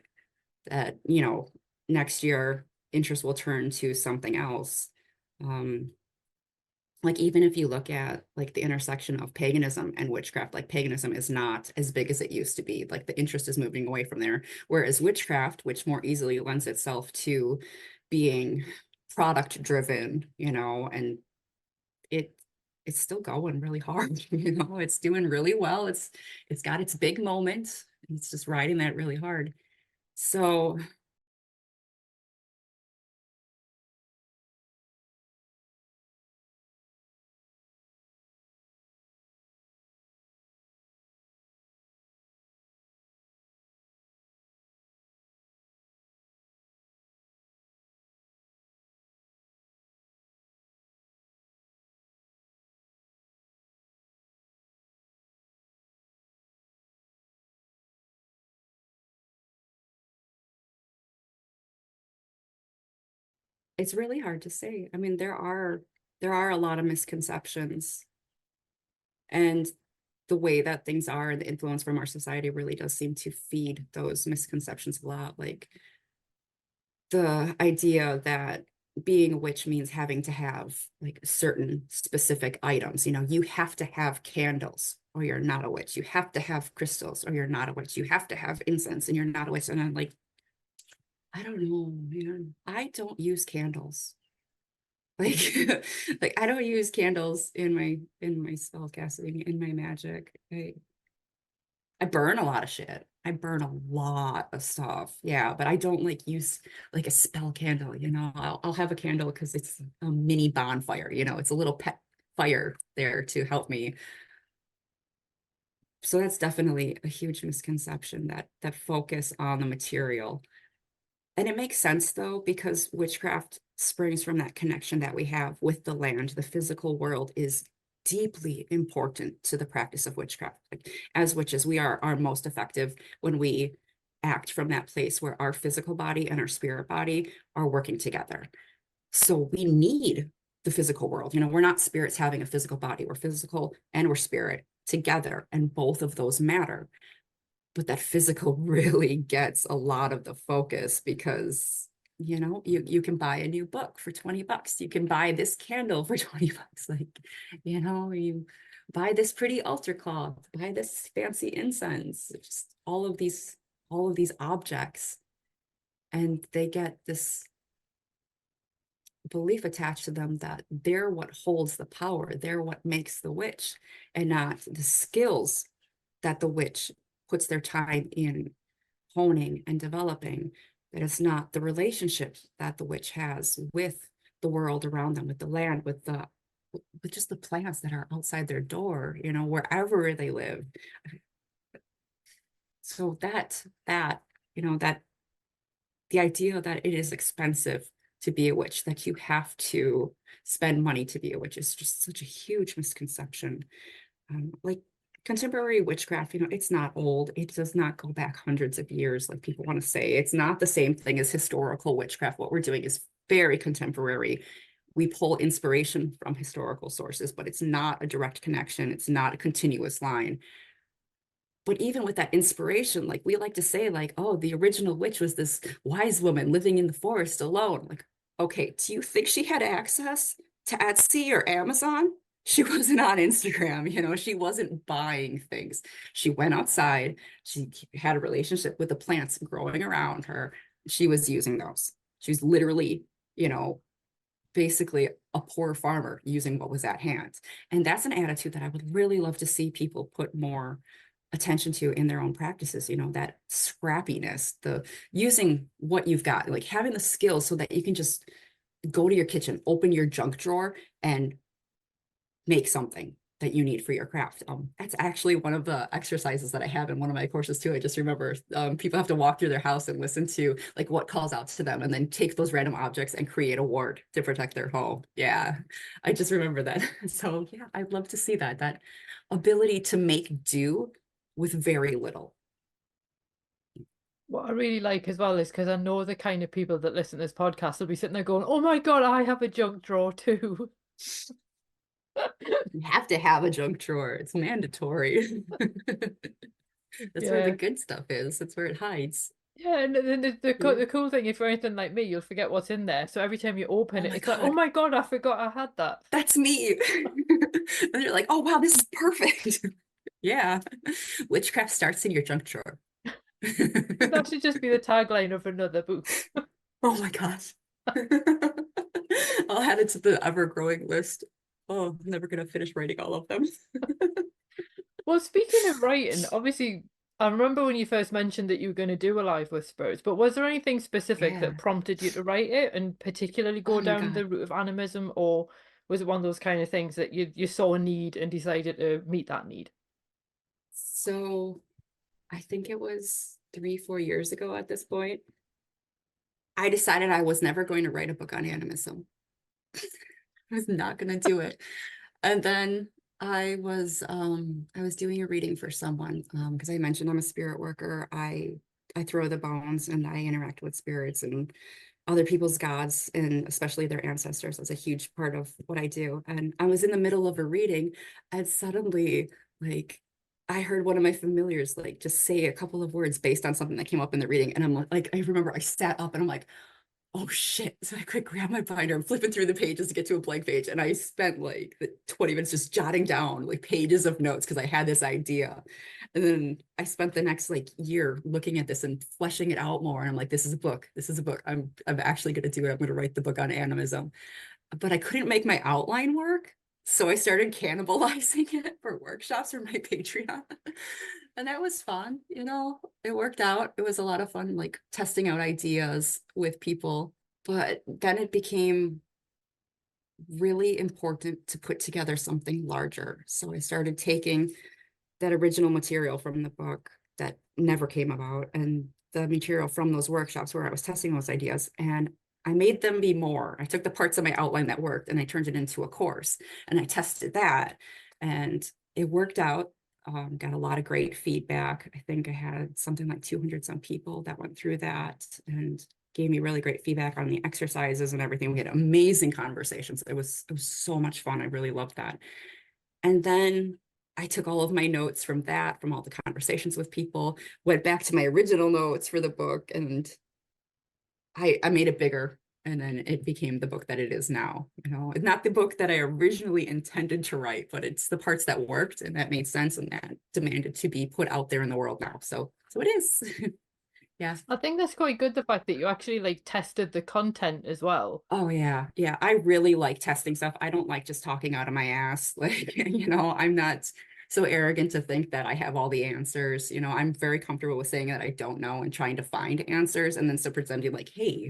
that, you know, next year interest will turn to something else. Um, like even if you look at like the intersection of paganism and witchcraft, like paganism is not as big as it used to be. Like the interest is moving away from there, whereas witchcraft, which more easily lends itself to being product driven, you know, and it it's still going really hard. You know, it's doing really well. It's got its big moment. It's just riding that really hard. So it's really hard to say. I mean, there are a lot of misconceptions, and the way that things are and the influence from our society really does seem to feed those misconceptions a lot. Like the idea that being a witch means having to have like certain specific items. You know, you have to have candles or you're not a witch. You have to have crystals or you're not a witch. You have to have incense and you're not a witch. And I'm like, I don't know, man. I don't use candles. Like, like I don't use candles in my spell casting, in my magic. I burn a lot of shit. I burn a lot of stuff. Yeah, but I don't like use like a spell candle, you know. I'll have a candle because it's a mini bonfire, you know, it's a little pet fire there to help me. So that's definitely a huge misconception, that focus on the material. And it makes sense though, because witchcraft springs from that connection that we have with the land. The physical world is deeply important to the practice of witchcraft. Like, as witches, we are most effective when we act from that place where our physical body and our spirit body are working together. So we need the physical world. You know, we're not spirits having a physical body, we're physical and we're spirit together, and both of those matter. But that physical really gets a lot of the focus because, you know, you can buy a new book for 20 bucks. You can buy this candle for 20 bucks. Like, you know, you buy this pretty altar cloth, buy this fancy incense, just all of these objects. And they get this belief attached to them that they're what holds the power, they're what makes the witch, and not the skills that the witch puts their time in honing and developing. That it's not the relationships that the witch has with the world around them, with the land, with just the plants that are outside their door, you know, wherever they live. So that you know, that the idea that it is expensive to be a witch, that you have to spend money to be a witch, is just such a huge misconception. Like contemporary witchcraft, you know, it's not old. It does not go back hundreds of years like people want to say. It's not the same thing as historical witchcraft. What we're doing is very contemporary. We pull inspiration from historical sources, but it's not a direct connection. It's not a continuous line. But even with that inspiration, like we like to say, like, oh, the original witch was this wise woman living in the forest alone. Like, okay, do you think she had access to Etsy or Amazon? She wasn't on Instagram, you know, she wasn't buying things. She went outside, she had a relationship with the plants growing around her. She was using those. She was literally, you know, basically a poor farmer using what was at hand. And that's an attitude that I would really love to see people put more attention to in their own practices, you know, that scrappiness, the using what you've got, like having the skills so that you can just go to your kitchen, open your junk drawer, and make something that you need for your craft. That's actually one of the exercises that I have in one of my courses too. I just remember people have to walk through their house and listen to like what calls out to them, and then take those random objects and create a ward to protect their home. Yeah, I just remember that. So yeah, I'd love to see that ability to make do with very little. What I really like as well is because I know the kind of people that listen to this podcast will be sitting there going, "Oh my God, I have a junk drawer too." You have to have a junk drawer. It's mandatory. That's where the Yeah. good stuff is. That's where it hides. Yeah, and then Yeah. the cool thing, if you're anything like me, you'll forget what's in there. So every time you open Oh it, my it's like, oh God, my God, I forgot I had that. that's me. And you're like, oh wow, this is perfect. Yeah. Witchcraft starts in your junk drawer. That should just be the tagline of another book. Oh my gosh. I'll add it to the ever-growing list. Oh, I'm never gonna finish writing all of them. Well, speaking of writing, obviously, I remember when you first mentioned that you were going to do a live with spirits, but was there anything specific Yeah. that prompted you to write it and particularly go Oh my down God. the route of animism, or was it one of those kind of things that you saw a need and decided to meet that need? So I think it was 3, 4 years ago at this point. I decided I was never going to write a book on animism. I was not going to do it. And then I was doing a reading for someone because I mentioned I'm a spirit worker. I throw the bones and I interact with spirits and other people's gods, and especially their ancestors. That's a huge part of what I do. And I was in the middle of a reading, and suddenly, like, I heard one of my familiars like just say a couple of words based on something that came up in the reading. And I'm like, I remember I sat up and I'm like, oh shit. So I quick grab my binder, I'm flipping through the pages to get to a blank page. And I spent like the 20 minutes just jotting down like pages of notes because I had this idea. And then I spent the next like year looking at this and fleshing it out more. And I'm like, this is a book. This is a book. I'm actually gonna do it. I'm gonna write the book on animism. But I couldn't make my outline work. So I started cannibalizing it for workshops for my Patreon. And that was fun, it worked out. It was a lot of fun, like testing out ideas with people. But then it became really important to put together something larger. So I started taking that original material from the book that never came about and the material from those workshops where I was testing those ideas, and I made them be more. I took the parts of my outline that worked and I turned it into a course and I tested that, and it worked out. Got a lot of great feedback. I think I had something like 200 some people that went through that and gave me really great feedback on the exercises and everything. We had amazing conversations. It was so much fun. I really loved that. And then I took all of my notes from that, from all the conversations with people, went back to my original notes for the book, and I made it bigger. And then it became the book that it is now. It's not the book that I originally intended to write, but it's the parts that worked and that made sense and that demanded to be put out there in the world now. So it is. Yeah. I think that's quite good, the fact that you actually like tested the content as well. Oh yeah. Yeah. I really like testing stuff. I don't like just talking out of my ass. Like, I'm not so arrogant to think that I have all the answers. I'm very comfortable with saying that I don't know and trying to find answers and then so presenting like, hey,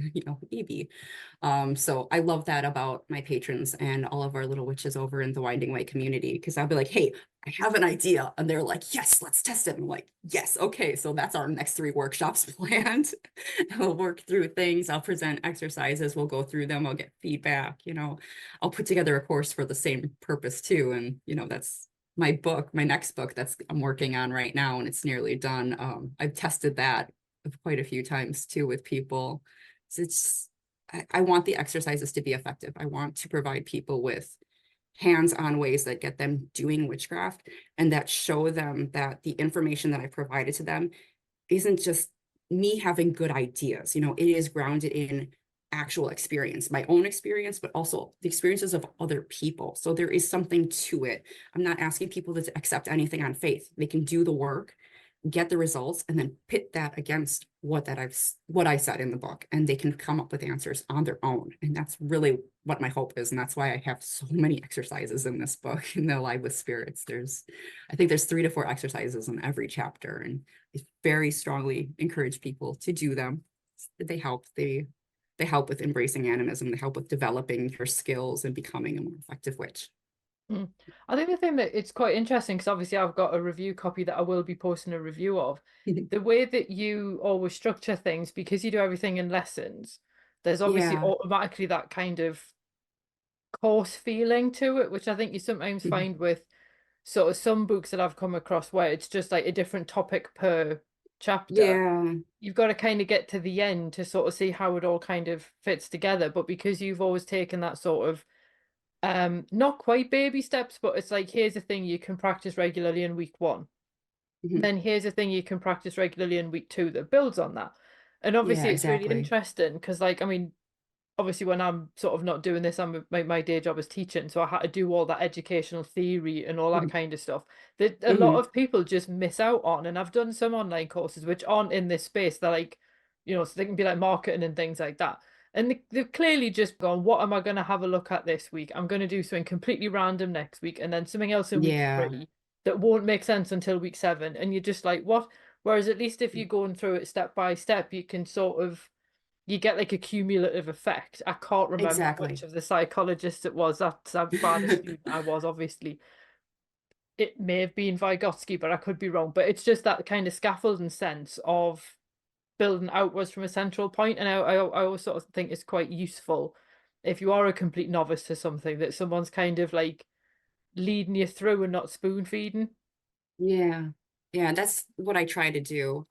maybe. So I love that about my patrons and all of our little witches over in the Winding Way community, because I'll be like, hey, I have an idea. And they're like, yes, let's test it. And I'm like, yes, okay. So that's our next 3 workshops planned. We'll work through things. I'll present exercises. We'll go through them. I'll get feedback. I'll put together a course for the same purpose too. And, that's my book, my next book I'm working on right now, and it's nearly done. I've tested that quite a few times too with people. So I want the exercises to be effective. I want to provide people with hands-on ways that get them doing witchcraft and that show them that the information that I provided to them isn't just me having good ideas. It is grounded in actual experience, my own experience, but also the experiences of other people. So there is something to it. I'm not asking people to accept anything on faith. They can do the work, get the results, and then pit that against what I said in the book, and they can come up with answers on their own. And that's really what my hope is, and that's why I have so many exercises in this book. In the Live with Spirits, I think there's 3 to 4 exercises in every chapter, and I very strongly encourage people to do them. They help with embracing animism. They help with developing your skills and becoming a more effective witch. Mm. I think the thing that it's quite interesting, because obviously I've got a review copy that I will be posting a review of. The way that you always structure things, because you do everything in lessons, there's obviously Yeah. automatically that kind of course feeling to it, which I think you sometimes find with sort of some books that I've come across where it's just like a different topic per chapter. Yeah. You've got to kind of get to the end to sort of see how it all kind of fits together. But because you've always taken that sort of not quite baby steps, but it's like, here's a thing you can practice regularly in week 1. Mhm. Then here's a thing you can practice regularly in week 2 that builds on that. And Yeah, obviously it's really exactly. interesting because, like, I mean, obviously when I'm sort of not doing this, my day job is teaching, so I had to do all that educational theory and all that Mhm. kind of stuff that a lot Mhm. of people just miss out on. And I've done some online courses which aren't in this space. They're like, so they can be like marketing and things like that. And they've clearly just gone, what am I going to have a look at this week? I'm going to do something completely random next week, and then something else in week Yeah. 3 that won't make sense until week 7. And you're just like, what? Whereas at least if you're going through it step by step, you can sort of you get like a cumulative effect. I can't remember which Exactly. of the psychologists it was. That's how bad a student I was, obviously. It may have been Vygotsky, but I could be wrong. But it's just that kind of scaffolding sense of building outwards from a central point. And I always sort of think it's quite useful if you are a complete novice to something that someone's kind of like leading you through and not spoon feeding. Yeah. Yeah, that's what I try to do.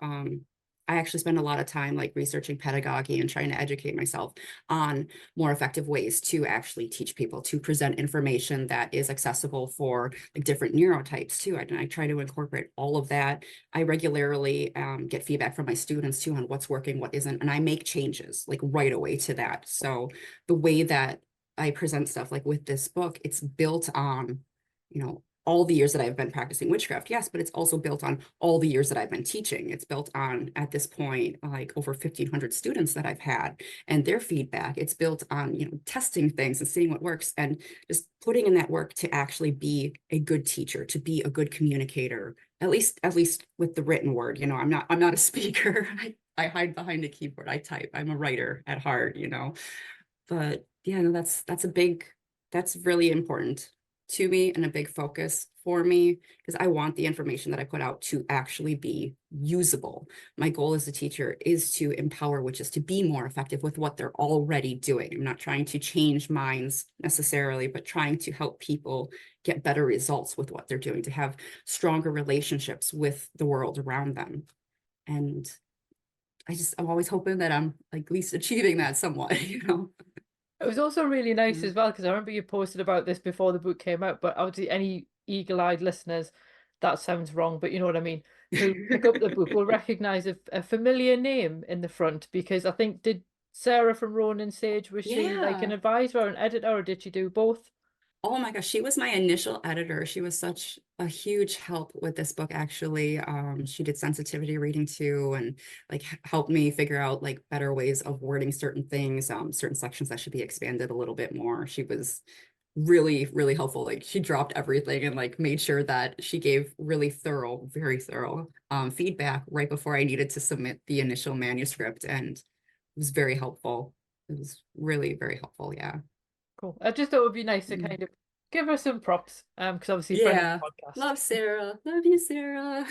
I actually spend a lot of time like researching pedagogy and trying to educate myself on more effective ways to actually teach people to present information that is accessible for like different neurotypes too. And I try to incorporate all of that. I regularly get feedback from my students too on what's working, what isn't, and I make changes like right away to that. So the way that I present stuff like with this book, it's built on, you know, all the years that I've been practicing witchcraft, yes, but it's also built on all the years that I've been teaching. It's built on, at this point, like over 1,500 students that I've had and their feedback. It's built on, testing things and seeing what works and just putting in that work to actually be a good teacher, to be a good communicator, at least with the written word. I'm not a speaker. I hide behind a keyboard. I type. I'm a writer at heart. But yeah, no, that's really important to me and a big focus for me because I want the information that I put out to actually be usable. My goal as a teacher is to empower witches to be more effective with what they're already doing. I'm not trying to change minds necessarily, but trying to help people get better results with what they're doing, to have stronger relationships with the world around them. And I'm always hoping that I'm like at least achieving that somewhat. It was also really nice Yeah. as well because I remember you posted about this before the book came out, but obviously any eagle-eyed listeners, that sounds wrong, but you know what I mean, who pick up the book will recognize a familiar name in the front because I think did Sarah from Ronin Sage, was she like an Yeah. advisor or an editor or did she do both? Oh my gosh, she was my initial editor. She was such a huge help with this book, actually. She did sensitivity reading too, and like helped me figure out like better ways of wording certain things, certain sections that should be expanded a little bit more. She was really, really helpful. Like she dropped everything and like made sure that she gave really thorough, very thorough feedback right before I needed to submit the initial manuscript, and it was very helpful. It was really very helpful. Yeah. Cool. I just thought it would be nice to Mm. kind of give her some props, because obviously friend of Yeah. the podcast. Love Sarah. Love you, Sarah.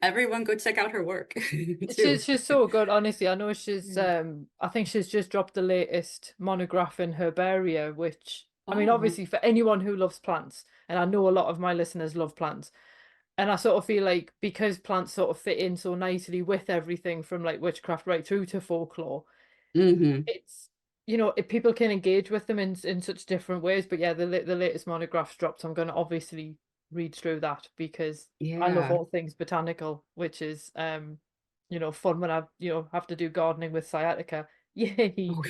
Everyone go check out her work too. She's so good, honestly. I know she's Yeah. I think she's just dropped the latest monograph in Herbaria, which I mean, Oh. obviously for anyone who loves plants, and I know a lot of my listeners love plants, and I sort of feel like because plants sort of fit in so nicely with everything from like witchcraft right through to folklore, Hmm. it's people can engage with them in such different ways. But yeah, the latest monograph's dropped. I'm going to obviously read through that because I love Yeah. all things botanical, which is fun when I have to do gardening with sciatica. Yay, Oh.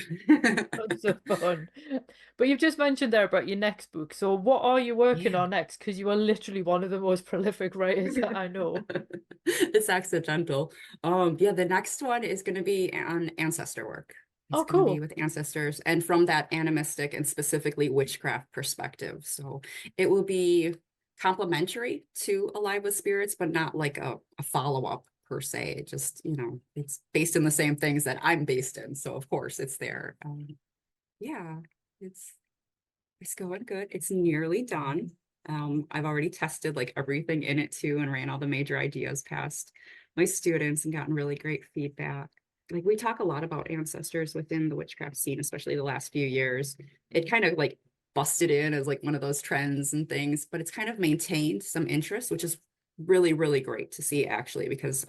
tons of fun. But you've just mentioned there about your next book. So what are you working Yeah. on next? Because you are literally one of the most prolific writers that I know. It's accidental. Yeah, the next one is going to be on ancestor work. It's Oh, going to be cool. with ancestors and from that animistic and specifically witchcraft perspective. So it will be complementary to Alive with Spirits, but not like a follow-up per se. It just, it's based in the same things that I'm based in. So of course it's there. Yeah, it's it's going good. It's nearly done. I've already tested like everything in it too and ran all the major ideas past my students and gotten really great feedback. Like we talk a lot about ancestors within the witchcraft scene, especially the last few years. It kind of like busted in as like one of those trends and things, but it's kind of maintained some interest, which is really, really great to see actually, because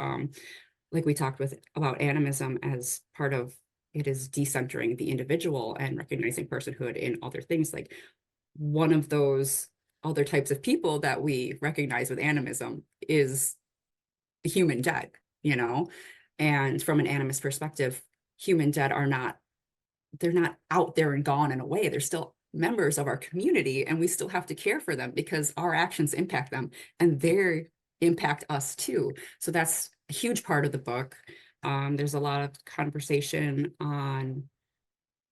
like we talked with about animism as part of it is decentering the individual and recognizing personhood in other things. Like one of those other types of people that we recognize with animism is the human dead, you know? And from an animist perspective, human dead they're not out there and gone in a way. They're still members of our community and we still have to care for them because our actions impact them and they impact us too. So that's a huge part of the book. There's a lot of conversation on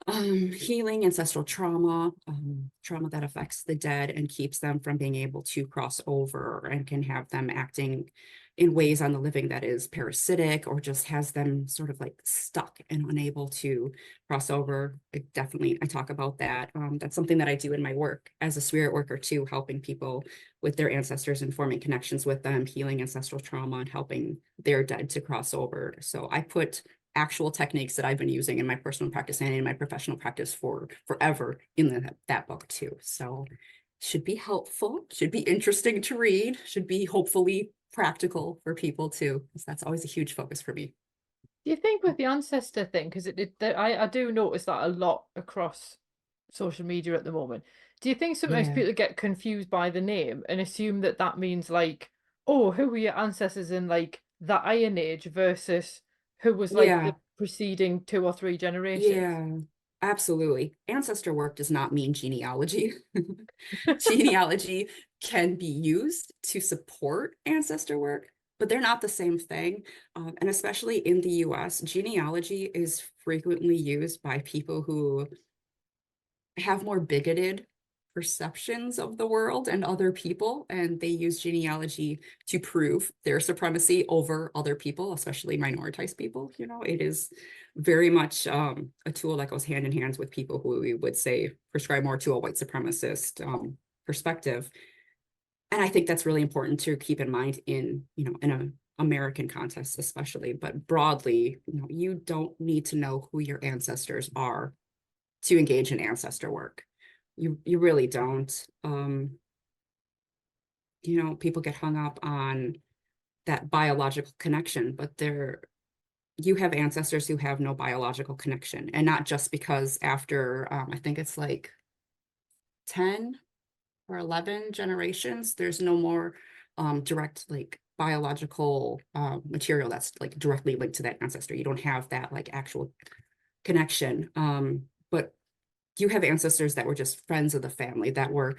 healing ancestral trauma, trauma that affects the dead and keeps them from being able to cross over and can have them acting in ways on the living that is parasitic or just has them sort of like stuck and unable to cross over. I talk about that. That's something that I do in my work as a spirit worker too, helping people with their ancestors and forming connections with them, healing ancestral trauma and helping their dead to cross over. So I put actual techniques that I've been using in my personal practice and in my professional practice for forever in that book too. So should be helpful, should be interesting to read, should be hopefully practical for people too, because that's always a huge focus for me. Do you think with the ancestor thing, because I do notice that a lot across social media at the moment. Do you think sometimes Yeah, people get confused by the name and assume that that means like, oh, who were your ancestors in like the Iron Age versus who was like yeah, the preceding two or three generations? yeah. absolutely. Ancestor work does not mean genealogy. Genealogy can be used to support ancestor work, but they're not the same thing. And especially in the US, genealogy is frequently used by people who have more bigoted perceptions of the world and other people, and they use genealogy to prove their supremacy over other people, especially minoritized people. It is very much a tool that goes hand in hand with people who we would say prescribe more to a white supremacist perspective. And I think that's really important to keep in mind in an American context, especially, but broadly, you don't need to know who your ancestors are to engage in ancestor work. You really don't. People get hung up on that biological connection, but you have ancestors who have no biological connection, and not just because after I think it's like 10 or 11 generations, there's no more direct like biological material that's like directly linked to that ancestor. You don't have that like actual connection. But you have ancestors that were just friends of the family, that were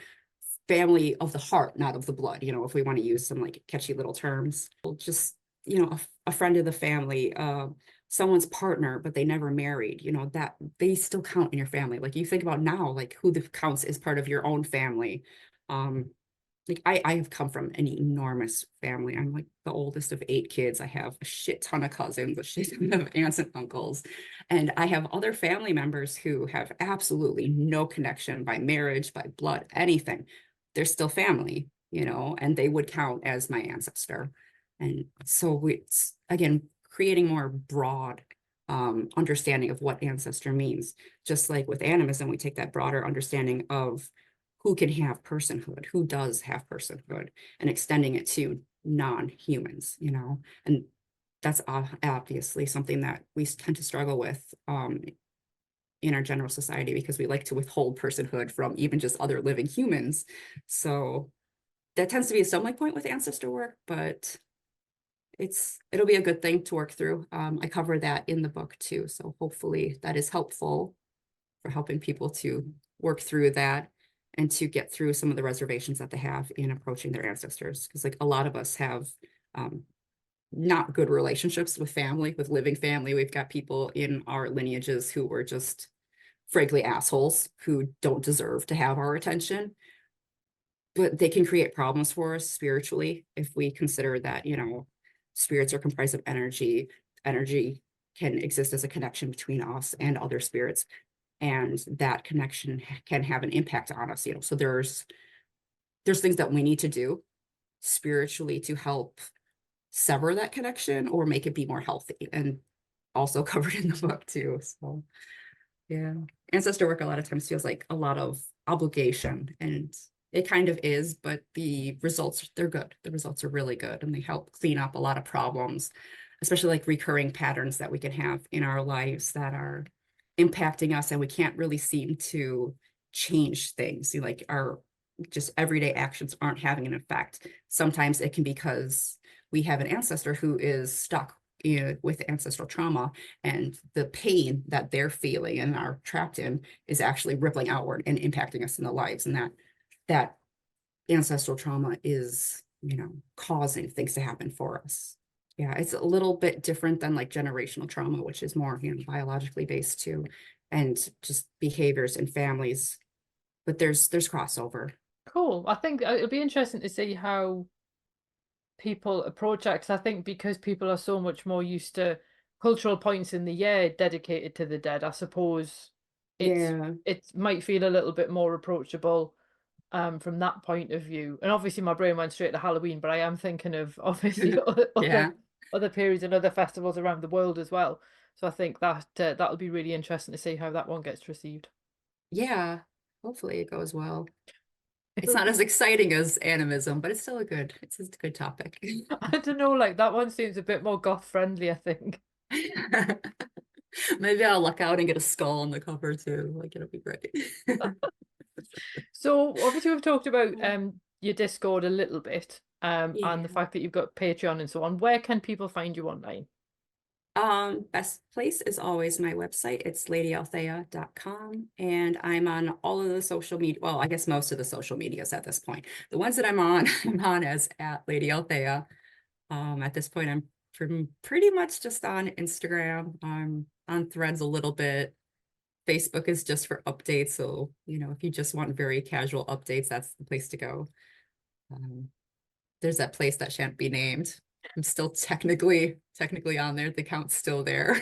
family of the heart, not of the blood, if we want to use some like catchy little terms. Just, a friend of the family, someone's partner, but they never married, that they still count in your family. Like you think about now, like who counts as part of your own family. Like I have come from an enormous family. I'm like the oldest of 8 kids. I have a shit ton of cousins, a shit ton of aunts and uncles. And I have other family members who have absolutely no connection by marriage, by blood, anything. They're still family, and they would count as my ancestor. And so it's, again, creating more broad understanding of what ancestor means. Just like with animism, we take that broader understanding of who can have personhood, who does have personhood, and extending it to non-humans, and that's obviously something that we tend to struggle with in our general society, because we like to withhold personhood from even just other living humans. So that tends to be a stumbling point with ancestor work, but it'll be a good thing to work through. I cover that in the book too, so hopefully that is helpful for helping people to work through that and to get through some of the reservations that they have in approaching their ancestors. Because like a lot of us have not good relationships with family, with living family. We've got people in our lineages who were just frankly assholes who don't deserve to have our attention. But they can create problems for us spiritually if we consider that, spirits are comprised of energy. Energy can exist as a connection between us and other spirits, and that connection can have an impact on us. So there's things that we need to do spiritually to help sever that connection or make it be more healthy, and also covered in the book too. So yeah, ancestor work a lot of times feels like a lot of obligation, and it kind of is, but the results, they're good. The results are really good, and they help clean up a lot of problems, especially like recurring patterns that we can have in our lives that are impacting us, and we can't really seem to change things. Like our just everyday actions aren't having an effect. Sometimes it can be because we have an ancestor who is stuck with ancestral trauma, and the pain that they're feeling and are trapped in is actually rippling outward and impacting us in the lives, and that ancestral trauma is causing things to happen for us. Yeah, it's a little bit different than like generational trauma, which is more biologically based too, and just behaviors in families, but there's crossover. Cool. I think it'll be interesting to see how people approach it, 'cause I think because people are so much more used to cultural points in the year dedicated to the dead, I suppose Yeah. it might feel a little bit more approachable from that point of view. And obviously my brain went straight to Halloween, but I am thinking of obviously Yeah. other periods and other festivals around the world as well. So I think that that'll be really interesting to see how that one gets received. Yeah, hopefully it goes well. It's It'll not be, as exciting as animism, but it's still it's a good topic. I don't know, like that one seems a bit more goth friendly, I think. Maybe I'll luck out and get a skull on the cover too. Like it'll be great. So obviously we've talked about your Discord a little bit and the Yeah. fact that you've got Patreon and so on. Where can people find you online? Best place is always my website. It's ladyalthea.com. And I'm on all of the social media. Well, I guess most of the social medias at this point. The ones that I'm on, I'm on as at Lady Althea. At this point, I'm pretty much just on Instagram. I'm on Threads a little bit. Facebook is just for updates. So, if you just want very casual updates, that's the place to go. Um, there's that place that shan't be named. I'm still technically on there. The account's still there.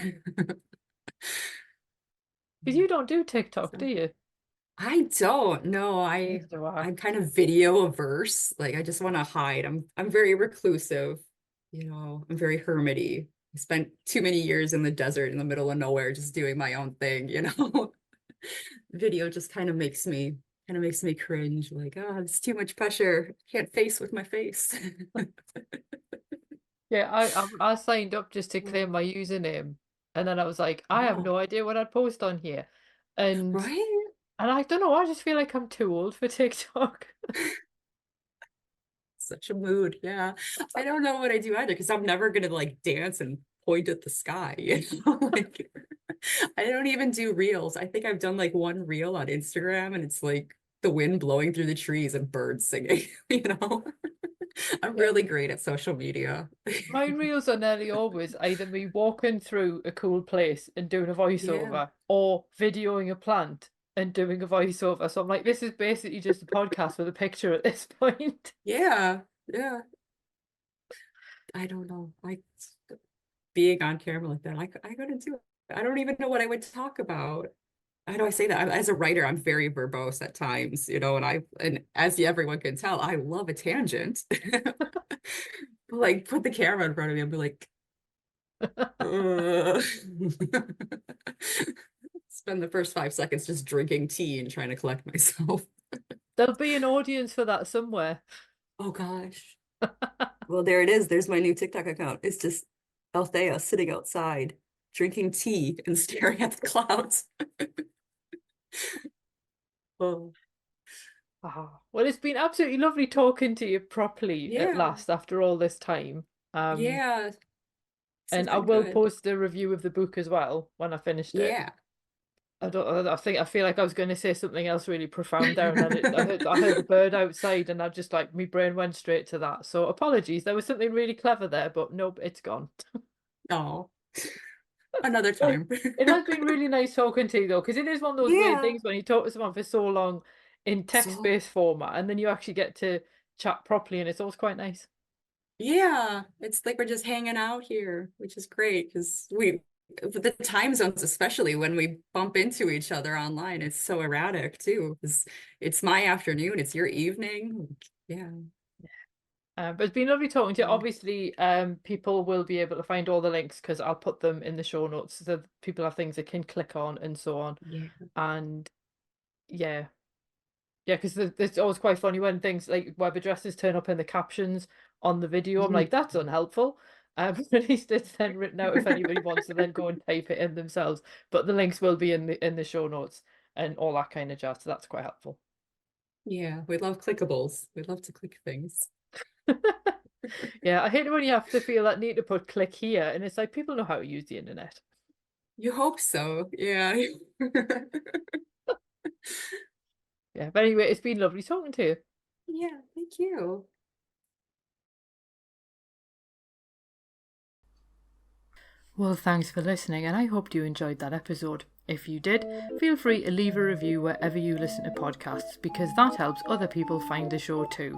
Because you don't do TikTok, do So, you? I don't know. Neither do I. I'm kind of video averse. Like I just want to hide. I'm very reclusive. I'm very hermity. I spent too many years in the desert in the middle of nowhere just doing my own thing. Video just kind of makes me cringe. Like, oh, it's too much pressure. Can't face with my face. Yeah, I signed up just to claim my username, and then I was like, I have Oh, no idea what I'd post on here, and right? and I don't know, I just feel like I'm too old for TikTok. Such a mood. Yeah. I don't know what I do either because I'm never gonna like dance and point at the sky. Like I don't even do reels. I think I've done like one reel on Instagram and it's like the wind blowing through the trees and birds singing, you know. I'm Yeah, really great at social media. my reels are nearly always either me walking through a cool place and doing a Yeah. voiceover, or videoing a plant and doing a voiceover. So I'm like, this is basically just a podcast with a picture at this point. Yeah. Yeah. I don't know. Like being on camera like that, I couldn't do it. I don't even know what I would talk about. How do I say that? As a writer, I'm very verbose at times, and as everyone can tell, I love a tangent. Like put the camera in front of me and be like, "Ugh." Spend the first 5 seconds just drinking tea and trying to collect myself. There'll be an audience for that somewhere. Oh gosh. Well, there it is. There's my new TikTok account. It's just Althea sitting outside, drinking tea and staring at the clouds. Oh, Ah, well, it's been absolutely lovely talking to you properly at yeah. last after all this time. Yeah. This has And I been will good. post a review of the book as well when I finished it. Yeah. I don't. I feel like I was going to say something else really profound there, and then I heard the bird outside, and I just like my brain went straight to that. So apologies. There was something really clever there, but nope, it's gone. Oh, another Well, time. it has been really nice talking to you though, because it is one of those weird Yeah. things when you talk to someone for so long in So, text-based format, and then you actually get to chat properly, and it's always quite nice. yeah, it's like we're just hanging out here, which is great because with the time zones, especially when we bump into each other online, it's so erratic too. Because it's my afternoon, it's your evening. Yeah. But it's been lovely talking to you. Mm. Obviously, people will be able to find all the links because I'll put them in the show notes so that people have things they can click on and so on. Yeah. And yeah, yeah, because it's always quite funny when things like web addresses turn up in the captions on the video. I'm like, that's unhelpful. But at least it's then written out if anybody wants to then go and type it in themselves. But the links will be in the show notes and all that kind of jazz. So that's quite helpful. Yeah, we love clickables. We love to click things. Yeah, I hate it when you have to feel that need to put click here, and it's like people know how to use the internet. You hope so. Yeah. Yeah, but anyway, it's been lovely talking to you. Yeah, thank you. Well, thanks for listening, and I hoped you enjoyed that episode. If you did, feel free to leave a review wherever you listen to podcasts because that helps other people find the show too.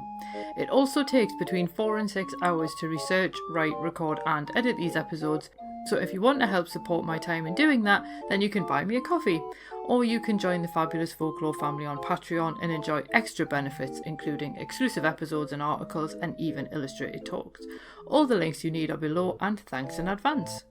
It also takes between 4 and 6 hours to research, write, record, and edit these episodes. So if you want to help support my time in doing that, then you can buy me a coffee. Or you can join the Fabulous Folklore family on Patreon and enjoy extra benefits, including exclusive episodes and articles and even illustrated talks. All the links you need are below, and thanks in advance.